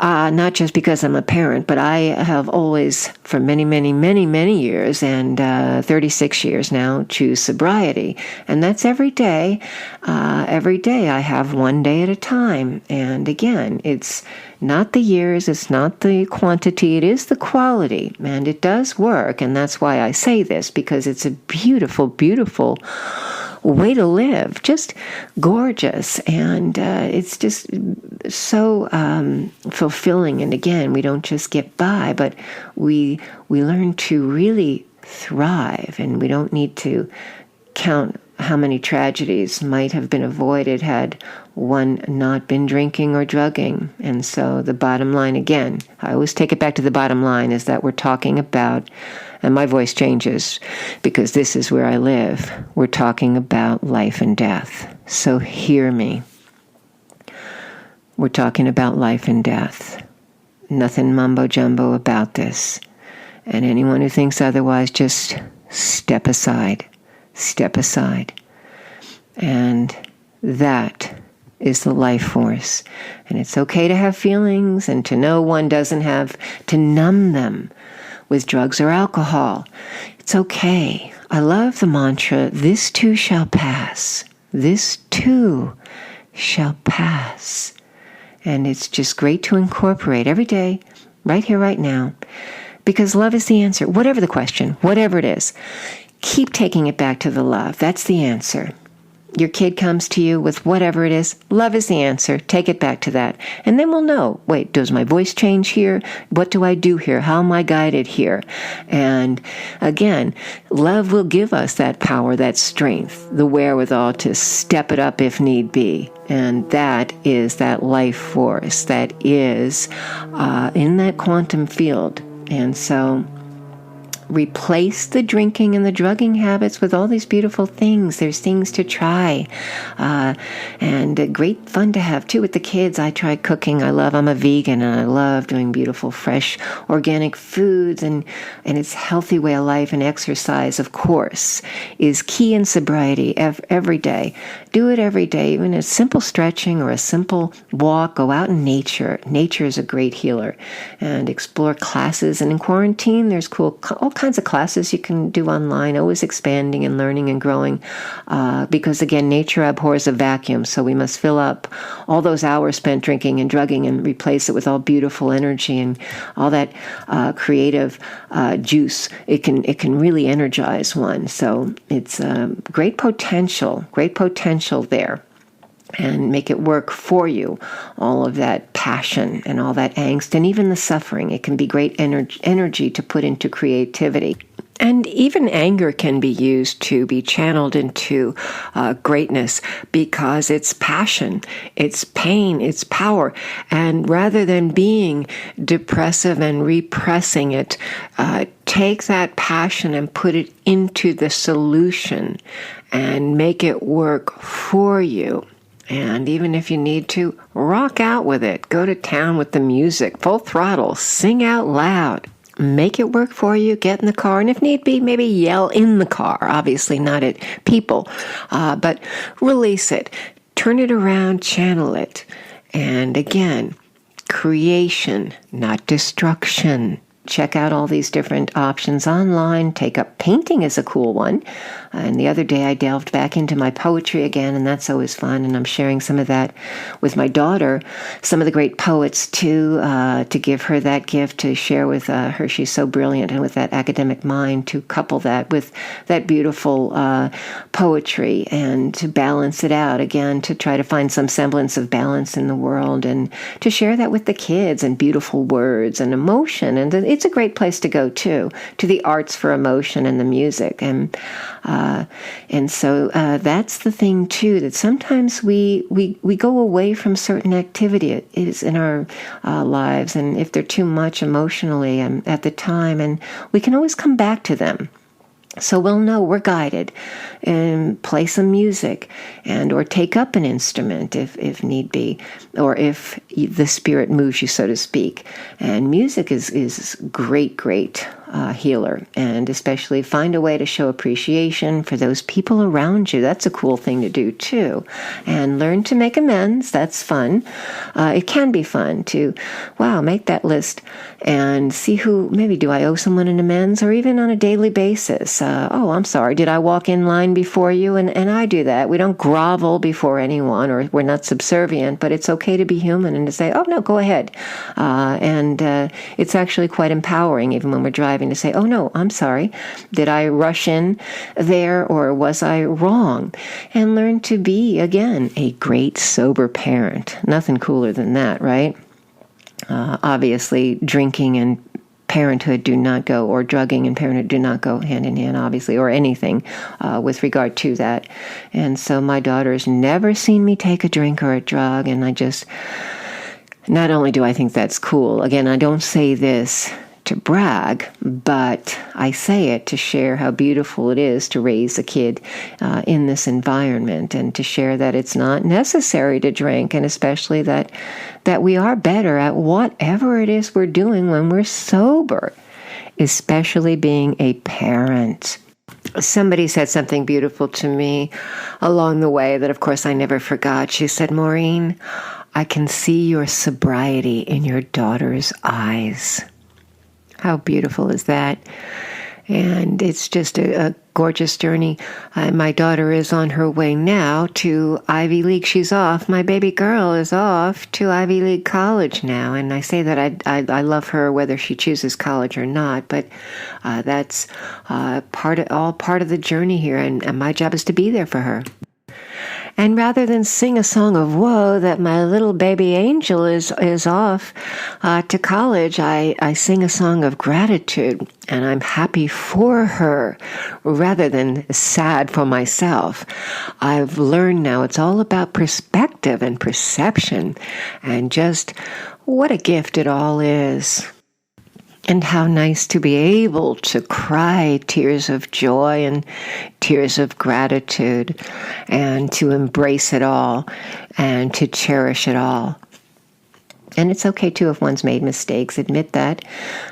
not just because I'm a parent, but I have always, for many, many, many, many years, and 36 years now, choose sobriety. And that's every day. Every day I have one day at a time. And again, it's not the years, it's not the quantity, it is the quality. And it does work. And that's why I say this, because it's a beautiful, beautiful way to live. Just gorgeous. And it's just so fulfilling. And again, we don't just get by, but we learn to really thrive. And we don't need to count how many tragedies might have been avoided had one not been drinking or drugging. And so the bottom line, again, I always take it back to the bottom line, is that we're talking about, and my voice changes because this is where I live, we're talking about life and death. So hear me. We're talking about life and death. Nothing mumbo-jumbo about this. And anyone who thinks otherwise, just step aside. Step aside. And that is the life force. And it's okay to have feelings and to know one doesn't have to numb them with drugs or alcohol. It's okay. I love the mantra, this too shall pass. This too shall pass. And it's just great to incorporate every day, right here, right now, because love is the answer. Whatever the question, whatever it is, keep taking it back to the love. That's the answer. Your kid comes to you with whatever it is, love is the answer. Take it back to that. And then we'll know, wait, does my voice change here? What do I do here? How am I guided here? And again, love will give us that power, that strength, the wherewithal to step it up if need be. And that is that life force that is in that quantum field. And so replace the drinking and the drugging habits with all these beautiful things. There's things to try. And great fun to have, too, with the kids. I try cooking. I'm a vegan, and I love doing beautiful, fresh, organic foods. And it's a healthy way of life, and exercise, of course, is key in sobriety every day. Do it every day, even a simple stretching or a simple walk. Go out in nature. Nature is a great healer. And explore classes. And in quarantine, there's all kinds of classes you can do online, always expanding and learning and growing, because again, nature abhors a vacuum, so we must fill up all those hours spent drinking and drugging and replace it with all beautiful energy and all that creative juice. It can really energize one. So it's great potential there. And make it work for you, all of that passion and all that angst and even the suffering. It can be great energy to put into creativity. And even anger can be used to be channeled into greatness, because it's passion, it's pain, it's power. And rather than being depressive and repressing it, take that passion and put it into the solution and make it work for you. And even if you need to, rock out with it. Go to town with the music, full throttle, sing out loud. Make it work for you. Get in the car. And if need be, maybe yell in the car. Obviously not at people. But release it. Turn it around. Channel it. And again, creation, not destruction. Check out all these different options online. Take up painting is a cool one. And the other day I delved back into my poetry again, and that's always fun. And I'm sharing some of that with my daughter, some of the great poets too, to give her that gift to share with her. She's so brilliant, and with that academic mind, to couple that with that beautiful poetry and to balance it out again, to try to find some semblance of balance in the world, and to share that with the kids, and beautiful words and emotion. And it's a great place to go too, to the arts for emotion and the music. And so that's the thing too, that sometimes we go away from certain activities in our lives, and if they're too much emotionally at the time, and we can always come back to them. So we'll know we're guided, and play some music, and or take up an instrument if need be, or if the spirit moves you, so to speak. And music is great healer, and especially find a way to show appreciation for those people around you. That's a cool thing to do too. And learn to make amends. That's fun. It can be fun to, make that list and see who, maybe do I owe someone an amends, or even on a daily basis. I'm sorry, did I walk in line before you? And I do that. We don't grovel before anyone, or we're not subservient, but it's okay to be human and to say, oh no, go ahead. And it's actually quite empowering, even when we're driving, to say, oh no, I'm sorry. Did I rush in there, or was I wrong? And learn to be, again, a great sober parent. Nothing cooler than that, right? Obviously, drinking and parenthood do not go, or drugging and parenthood do not go hand in hand, obviously, or anything with regard to that. And so my daughter's never seen me take a drink or a drug, and not only do I think that's cool, again, I don't say this to brag, but I say it to share how beautiful it is to raise a kid in this environment, and to share that it's not necessary to drink, and especially that we are better at whatever it is we're doing when we're sober, especially being a parent. Somebody said something beautiful to me along the way that, of course, I never forgot. She said, "Maureen, I can see your sobriety in your daughter's eyes." How beautiful is that? And it's just a gorgeous journey. My daughter is on her way now to Ivy League. She's off. My baby girl is off to Ivy League college now. And I say that I love her whether she chooses college or not. But that's part of the journey here. And my job is to be there for her. And rather than sing a song of woe that my little baby angel is off to college, I sing a song of gratitude, and I'm happy for her rather than sad for myself. I've learned now it's all about perspective and perception, and just what a gift it all is. And how nice to be able to cry tears of joy and tears of gratitude, and to embrace it all and to cherish it all. And it's okay too if one's made mistakes. Admit that.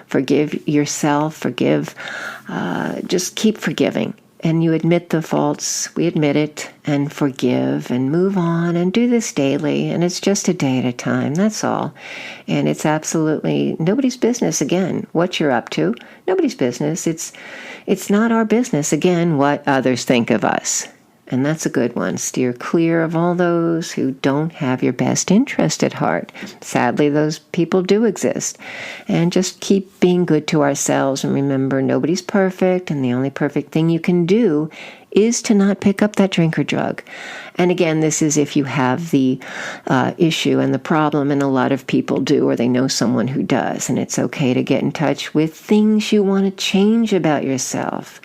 Forgive yourself. Just keep forgiving. And you admit the faults, we admit it, and forgive, and move on, and do this daily, and it's just a day at a time, that's all. And it's absolutely nobody's business, again, what you're up to. Nobody's business. It's not our business, again, what others think of us. And that's a good one. Steer clear of all those who don't have your best interest at heart. Sadly, those people do exist. And just keep being good to ourselves. And remember, nobody's perfect. And the only perfect thing you can do is to not pick up that drink or drug. And again, this is if you have the issue and the problem, and a lot of people do, or they know someone who does. And it's okay to get in touch with things you want to change about yourself.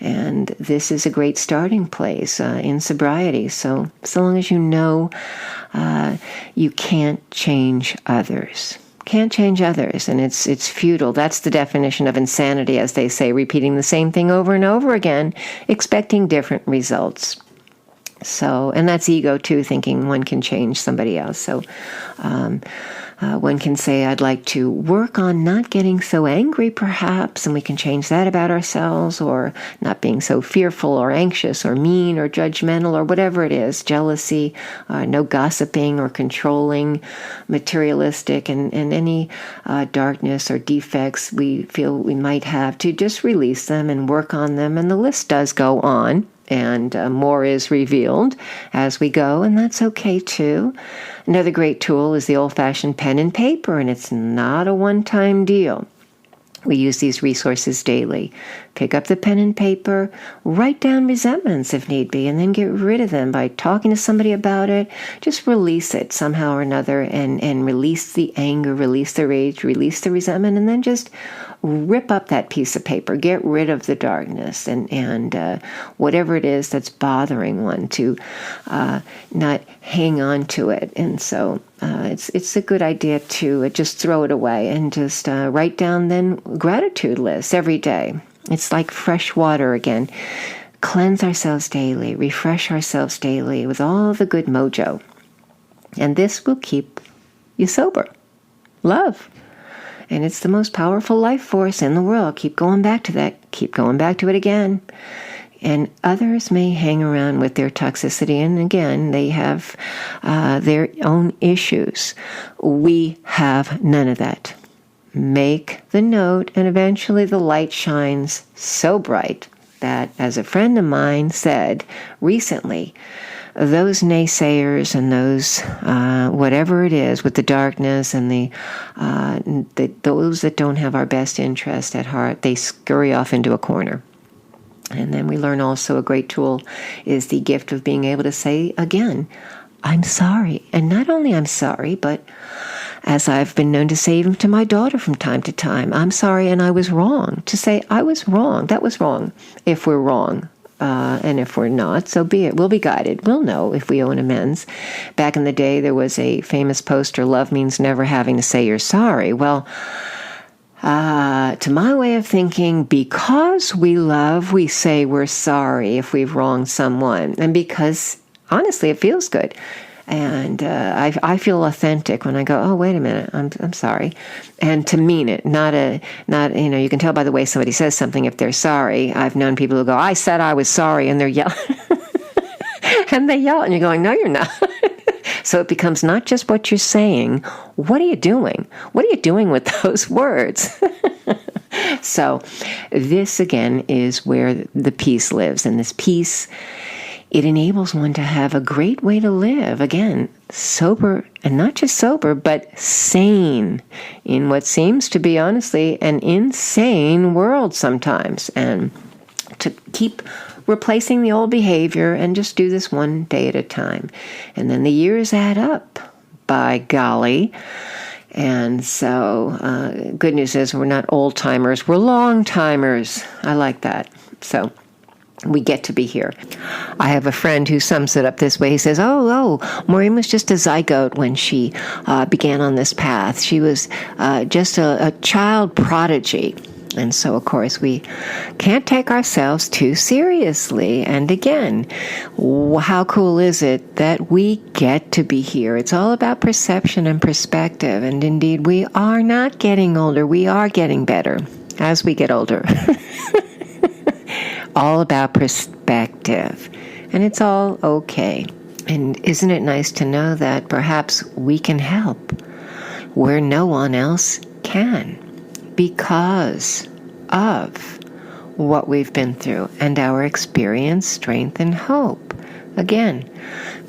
And this is a great starting place in sobriety. So long as you know you can't change others. Can't change others, and it's futile. That's the definition of insanity, as they say, repeating the same thing over and over again, expecting different results. So, and that's ego too, thinking one can change somebody else. So one can say, I'd like to work on not getting so angry, perhaps, and we can change that about ourselves, or not being so fearful or anxious or mean or judgmental or whatever it is, jealousy, no gossiping or controlling, materialistic, and any darkness or defects we feel we might have, to just release them and work on them. And the list does go on. And more is revealed as we go, and that's okay too. Another great tool is the old-fashioned pen and paper, and it's not a one-time deal. We use these resources daily. Pick up the pen and paper, write down resentments if need be, and then get rid of them by talking to somebody about it. Just release it somehow or another, and release the anger, release the rage, release the resentment, and then just rip up that piece of paper. Get rid of the darkness and whatever it is that's bothering one, to not hang on to it. And so it's a good idea to just throw it away and just write down then gratitude lists every day. It's like fresh water again. Cleanse ourselves daily, refresh ourselves daily with all the good mojo. And this will keep you sober. Love. And it's the most powerful life force in the world. Keep going back to that. Keep going back to it again. And others may hang around with their toxicity, and again, they have their own issues. We have none of that. Make the note, and eventually the light shines so bright that, as a friend of mine said recently, those naysayers and those whatever it is with the darkness and those that don't have our best interest at heart, they scurry off into a corner. And then we learn also a great tool is the gift of being able to say again, I'm sorry. And not only I'm sorry, but as I've been known to say even to my daughter from time to time, I'm sorry and I was wrong. To say I was wrong, that was wrong, if we're wrong. And if we're not, so be it. We'll be guided. We'll know if we owe an amends. Back in the day, there was a famous poster, love means never having to say you're sorry. Well, to my way of thinking, because we love, we say we're sorry if we've wronged someone. And because, honestly, it feels good. And I feel authentic when I go, oh, wait a minute, I'm sorry. And to mean it, not, you can tell by the way somebody says something if they're sorry. I've known people who go, I said I was sorry, and they're yelling. And they yell, and you're going, no, you're not. So it becomes not just what you're saying, what are you doing? What are you doing with those words? So this, again, is where the peace lives. And this peace, it enables one to have a great way to live. Again, sober, and not just sober, but sane in what seems to be, honestly, an insane world sometimes. And to keep replacing the old behavior and just do this one day at a time. And then the years add up, by golly. And so good news is we're not old timers, we're long timers. I like that. So we get to be here. I have a friend who sums it up this way. He says, Maureen was just a zygote when she began on this path. She was just a child prodigy. And so, of course, we can't take ourselves too seriously. And again, how cool is it that we get to be here? It's all about perception and perspective. And indeed, we are not getting older. We are getting better as we get older. All about perspective. And it's all okay. And isn't it nice to know that perhaps we can help where no one else can? Because of what we've been through and our experience, strength, and hope. Again,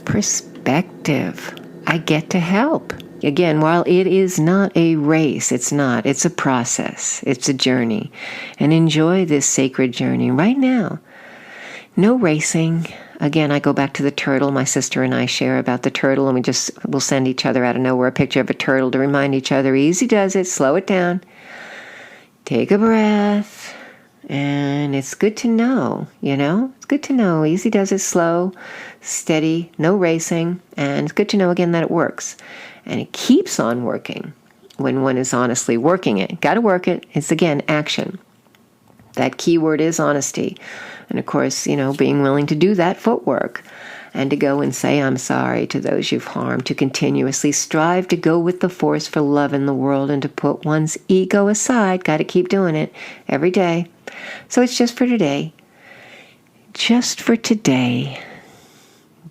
perspective. I get to help. Again, while it is not a race, it's a process. It's a journey. And enjoy this sacred journey right now. No racing. Again, I go back to the turtle. My sister and I share about the turtle, and we'll send each other out of nowhere a picture of a turtle to remind each other, easy does it, slow it down. Take a breath, and it's good to know, It's good to know. Easy does it, slow, steady, no racing, and it's good to know, again, that it works. And it keeps on working when one is honestly working it. Got to work it. It's, again, action. That key word is honesty. And, of course, being willing to do that footwork. And to go and say, I'm sorry to those you've harmed, to continuously strive to go with the force for love in the world and to put one's ego aside. Got to keep doing it every day. So it's just for today. Just for today.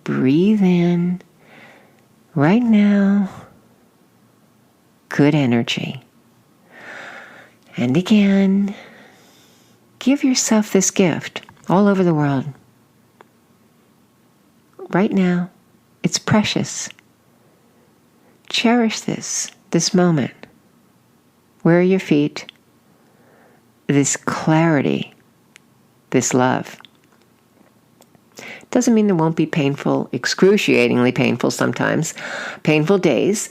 Breathe in. Right now. Good energy. And again, give yourself this gift all over the world. Right now, it's precious. Cherish this moment. Where are your feet? This clarity, this love. Doesn't mean there won't be painful, excruciatingly painful sometimes, painful days,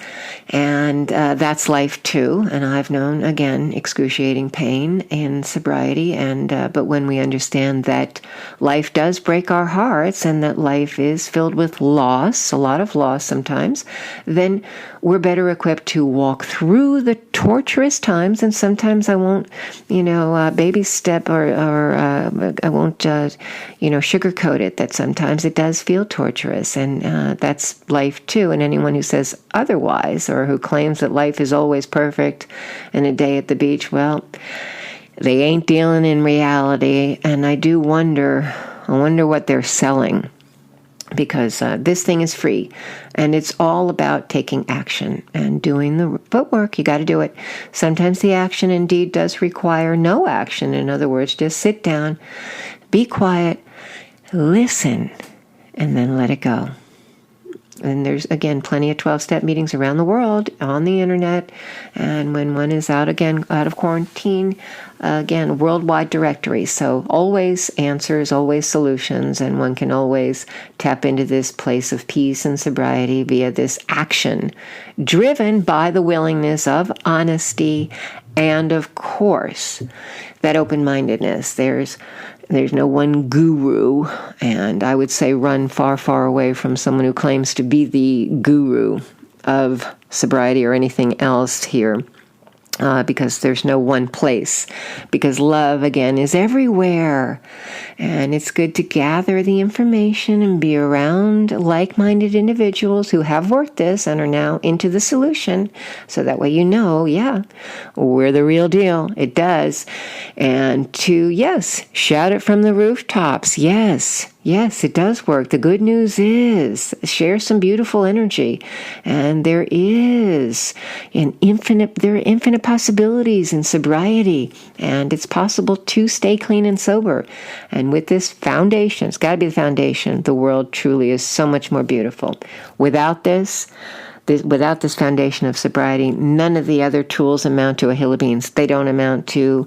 and that's life too. And I've known, again, excruciating pain in sobriety, but when we understand that life does break our hearts and that life is filled with loss, a lot of loss sometimes, then we're better equipped to walk through the torturous times. And sometimes I won't, baby step or I won't, sugarcoat it. That sometimes it does feel torturous, and that's life too. And anyone who says otherwise or who claims that life is always perfect and a day at the beach, well, they ain't dealing in reality. And I wonder what they're selling. Because this thing is free, and it's all about taking action and doing the footwork. You got to do it. Sometimes the action indeed does require no action. In other words, just sit down, be quiet, listen, and then let it go. And there's, again, plenty of 12-step meetings around the world on the internet. And when one is out of quarantine, again, worldwide directory. So always answers, always solutions. And one can always tap into this place of peace and sobriety via this action driven by the willingness of honesty and, of course, that open-mindedness. There's no one guru, and I would say run far, far away from someone who claims to be the guru of sobriety or anything else here. because there's no one place, because love, again, is everywhere. And it's good to gather the information and be around like-minded individuals who have worked this and are now into the solution, so that way you know, yeah, we're the real deal. It does. And to, yes, shout it from the rooftops. Yes, it does work. The good news is, share some beautiful energy. And there are infinite possibilities in sobriety. And it's possible to stay clean and sober. And with this foundation, it's got to be the foundation, the world truly is so much more beautiful. Without this foundation of sobriety, none of the other tools amount to a hill of beans. They don't amount to,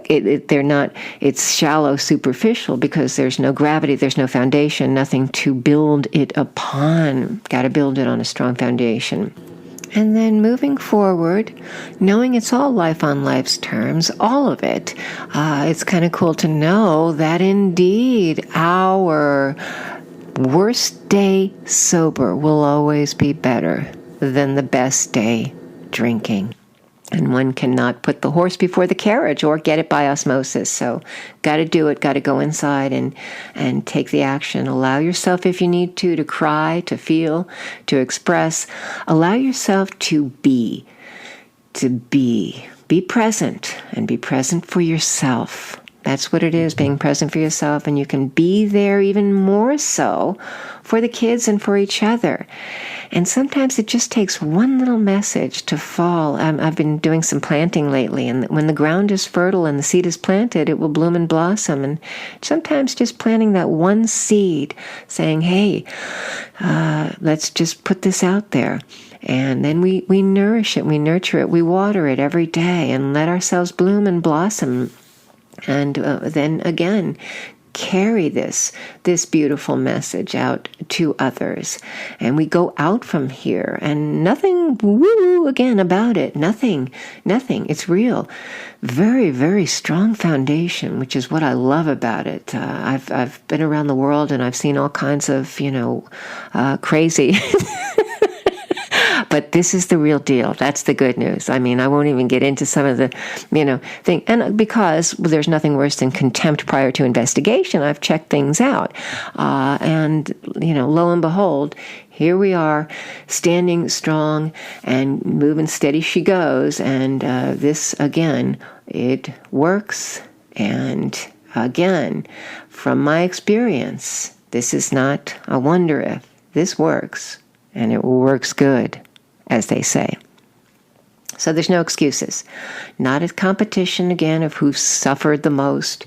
it's shallow, superficial, because there's no gravity, there's no foundation, nothing to build it upon. Got to build it on a strong foundation. And then moving forward, knowing it's all life on life's terms, all of it, it's kind of cool to know that indeed our worst day sober will always be better than the best day drinking. And one cannot put the horse before the carriage or get it by osmosis. So got to do it, got to go inside and take the action. Allow yourself, if you need to cry, to feel, to express. Allow yourself to be present, and be present for yourself. That's what it is, being present for yourself, and you can be there even more so for the kids and for each other. And sometimes it just takes one little message to fall. I've been doing some planting lately, and when the ground is fertile and the seed is planted, it will bloom and blossom. And sometimes just planting that one seed, saying, hey, let's just put this out there. And then we nourish it, we nurture it, we water it every day, and let ourselves bloom and blossom. And then again, carry this beautiful message out to others. And we go out from here, and nothing woo again about it. Nothing. It's real. Very, very strong foundation, which is what I love about it. I've been around the world, and I've seen all kinds of, crazy. But this is the real deal. That's the good news. I mean, I won't even get into some of the, thing. And because there's nothing worse than contempt prior to investigation, I've checked things out. And lo and behold, here we are, standing strong and moving steady she goes. And this, again, it works. And again, from my experience, this is not a wonder if. This works. And it works good, as they say. So there's no excuses. Not a competition, again, of who suffered the most.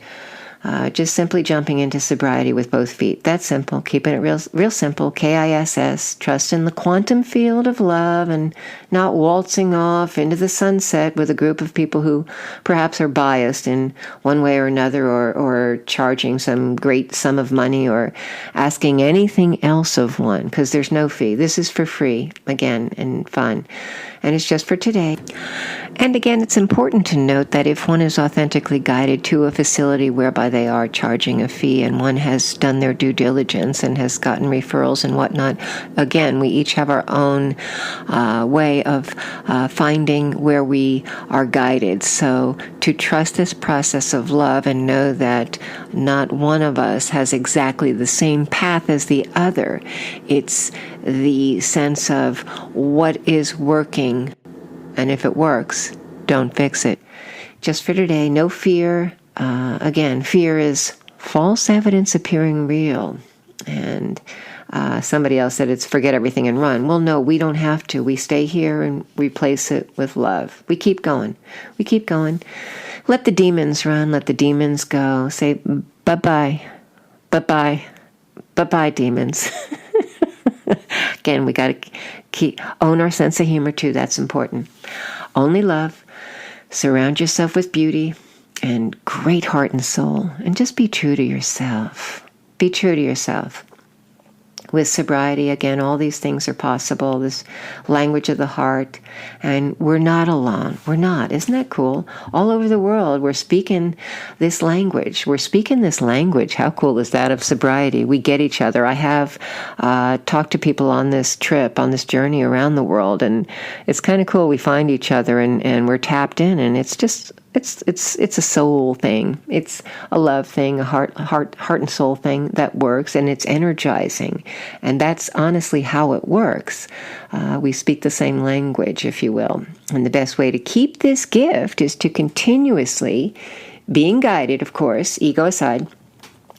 Just simply jumping into sobriety with both feet. That's simple. Keeping it real simple. KISS. Trust in the quantum field of love, and not waltzing off into the sunset with a group of people who perhaps are biased in one way or another, or charging some great sum of money, or asking anything else of one, because there's no fee. This is for free, again, and fun. And it's just for today. And again, it's important to note that if one is authentically guided to a facility whereby they are charging a fee, and one has done their due diligence and has gotten referrals and whatnot, again, we each have our own way of finding where we are guided. So to trust this process of love and know that not one of us has exactly the same path as the other. It's the sense of what is working. And if it works, don't fix it. Just for today, no fear. Again, fear is false evidence appearing real. And somebody else said it's forget everything and run. Well, no, we don't have to. We stay here and replace it with love. We keep going. Let the demons run. Let the demons go. Say bye-bye. Bye-bye. Bye-bye, demons. Again, we got to own our sense of humor too. That's important. Only love. Surround yourself with beauty and great heart and soul. And just be true to yourself. Be true to yourself. With sobriety, again, all these things are possible, this language of the heart, and we're not alone. We're not. Isn't that cool? All over the world, we're speaking this language. How cool is that, of sobriety? We get each other. I have talked to people on this trip, on this journey around the world, and it's kind of cool. We find each other, and we're tapped in, and it's just... It's a soul thing. It's a love thing, a heart and soul thing that works, and it's energizing. And that's honestly how it works. We speak the same language, if you will. And the best way to keep this gift is to continuously, being guided, of course, ego aside,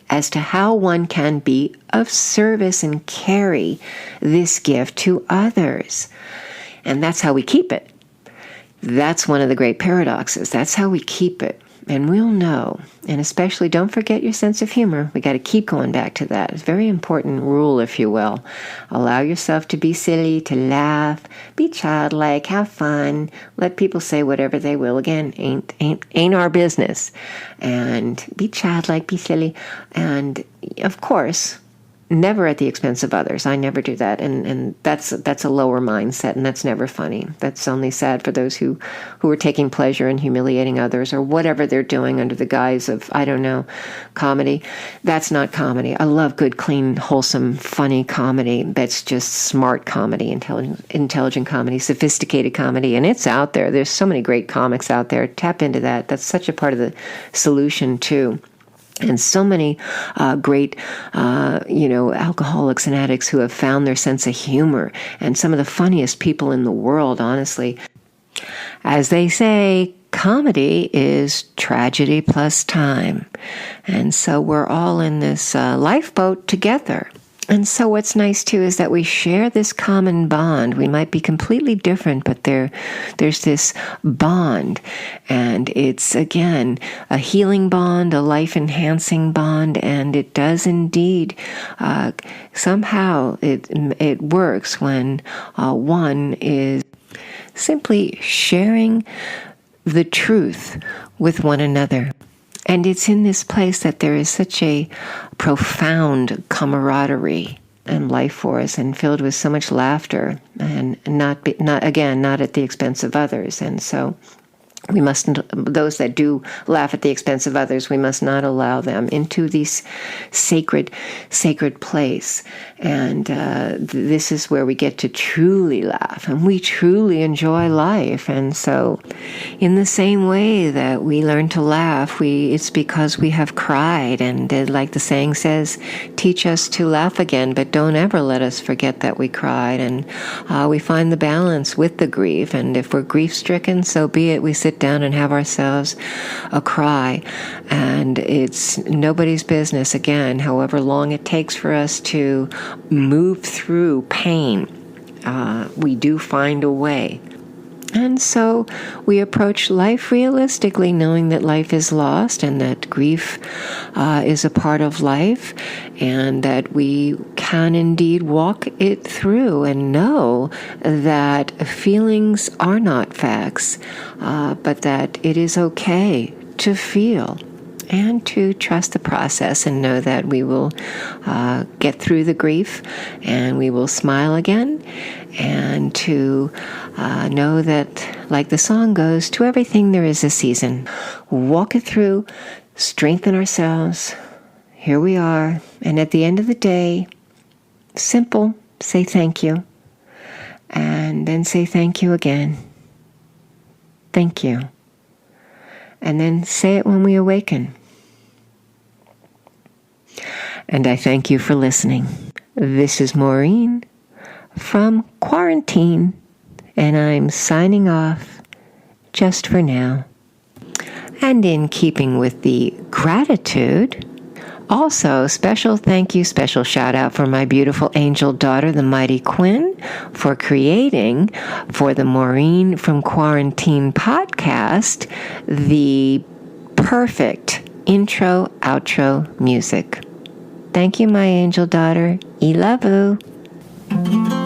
as to how one can be of service and carry this gift to others. And that's how we keep it. That's one of the great paradoxes. That's how we keep it. And we'll know. And especially, don't forget your sense of humor. We got to keep going back to that. It's a very important rule, if you will. Allow yourself to be silly, to laugh, be childlike, have fun. Let people say whatever they will. Again, ain't our business. And be childlike, be silly. And of course, never at the expense of others. I never do that, and that's a lower mindset, and that's never funny. That's only sad for those who are taking pleasure in humiliating others or whatever they're doing under the guise of, I don't know, comedy. That's not comedy. I love good, clean, wholesome, funny comedy. That's just smart comedy, intelligent comedy, sophisticated comedy, and it's out there. There's so many great comics out there. Tap into that. That's such a part of the solution too. And so many great, alcoholics and addicts who have found their sense of humor, and some of the funniest people in the world, honestly. As they say, comedy is tragedy plus time. And so we're all in this lifeboat together. And so what's nice, too, is that we share this common bond. We might be completely different, but there's this bond. And it's, again, a healing bond, a life-enhancing bond, and it does indeed, somehow it works when one is simply sharing the truth with one another. And it's in this place that there is such a profound camaraderie and life force, and filled with so much laughter, and not at the expense of others. And so we mustn't, those that do laugh at the expense of others, we must not allow them into this sacred place. And this is where we get to truly laugh, and we truly enjoy life. And so in the same way that we learn to laugh, it's because we have cried. And like the saying says, teach us to laugh again, but don't ever let us forget that we cried. And we find the balance with the grief. And if we're grief-stricken, so be it. We sit down and have ourselves a cry. And it's nobody's business, again, however long it takes for us to move through pain. We do find a way. And so we approach life realistically, knowing that life is lost and that grief is a part of life, and that we can indeed walk it through and know that feelings are not facts, but that it is okay to feel and to trust the process and know that we will get through the grief and we will smile again, and to know that, like the song goes, to everything there is a season. Walk it through, strengthen ourselves. Here we are. And at the end of the day, simple, say thank you. And then say thank you again. Thank you. And then say it when we awaken. And I thank you for listening. This is Maureen from Quarantine, and I'm signing off just for now. And in keeping with the gratitude, also special thank you, special shout out for my beautiful angel daughter, the mighty Quinn, for creating for the Maureen from Quarantine podcast the perfect intro, outro music. Thank you, my angel daughter. I love you.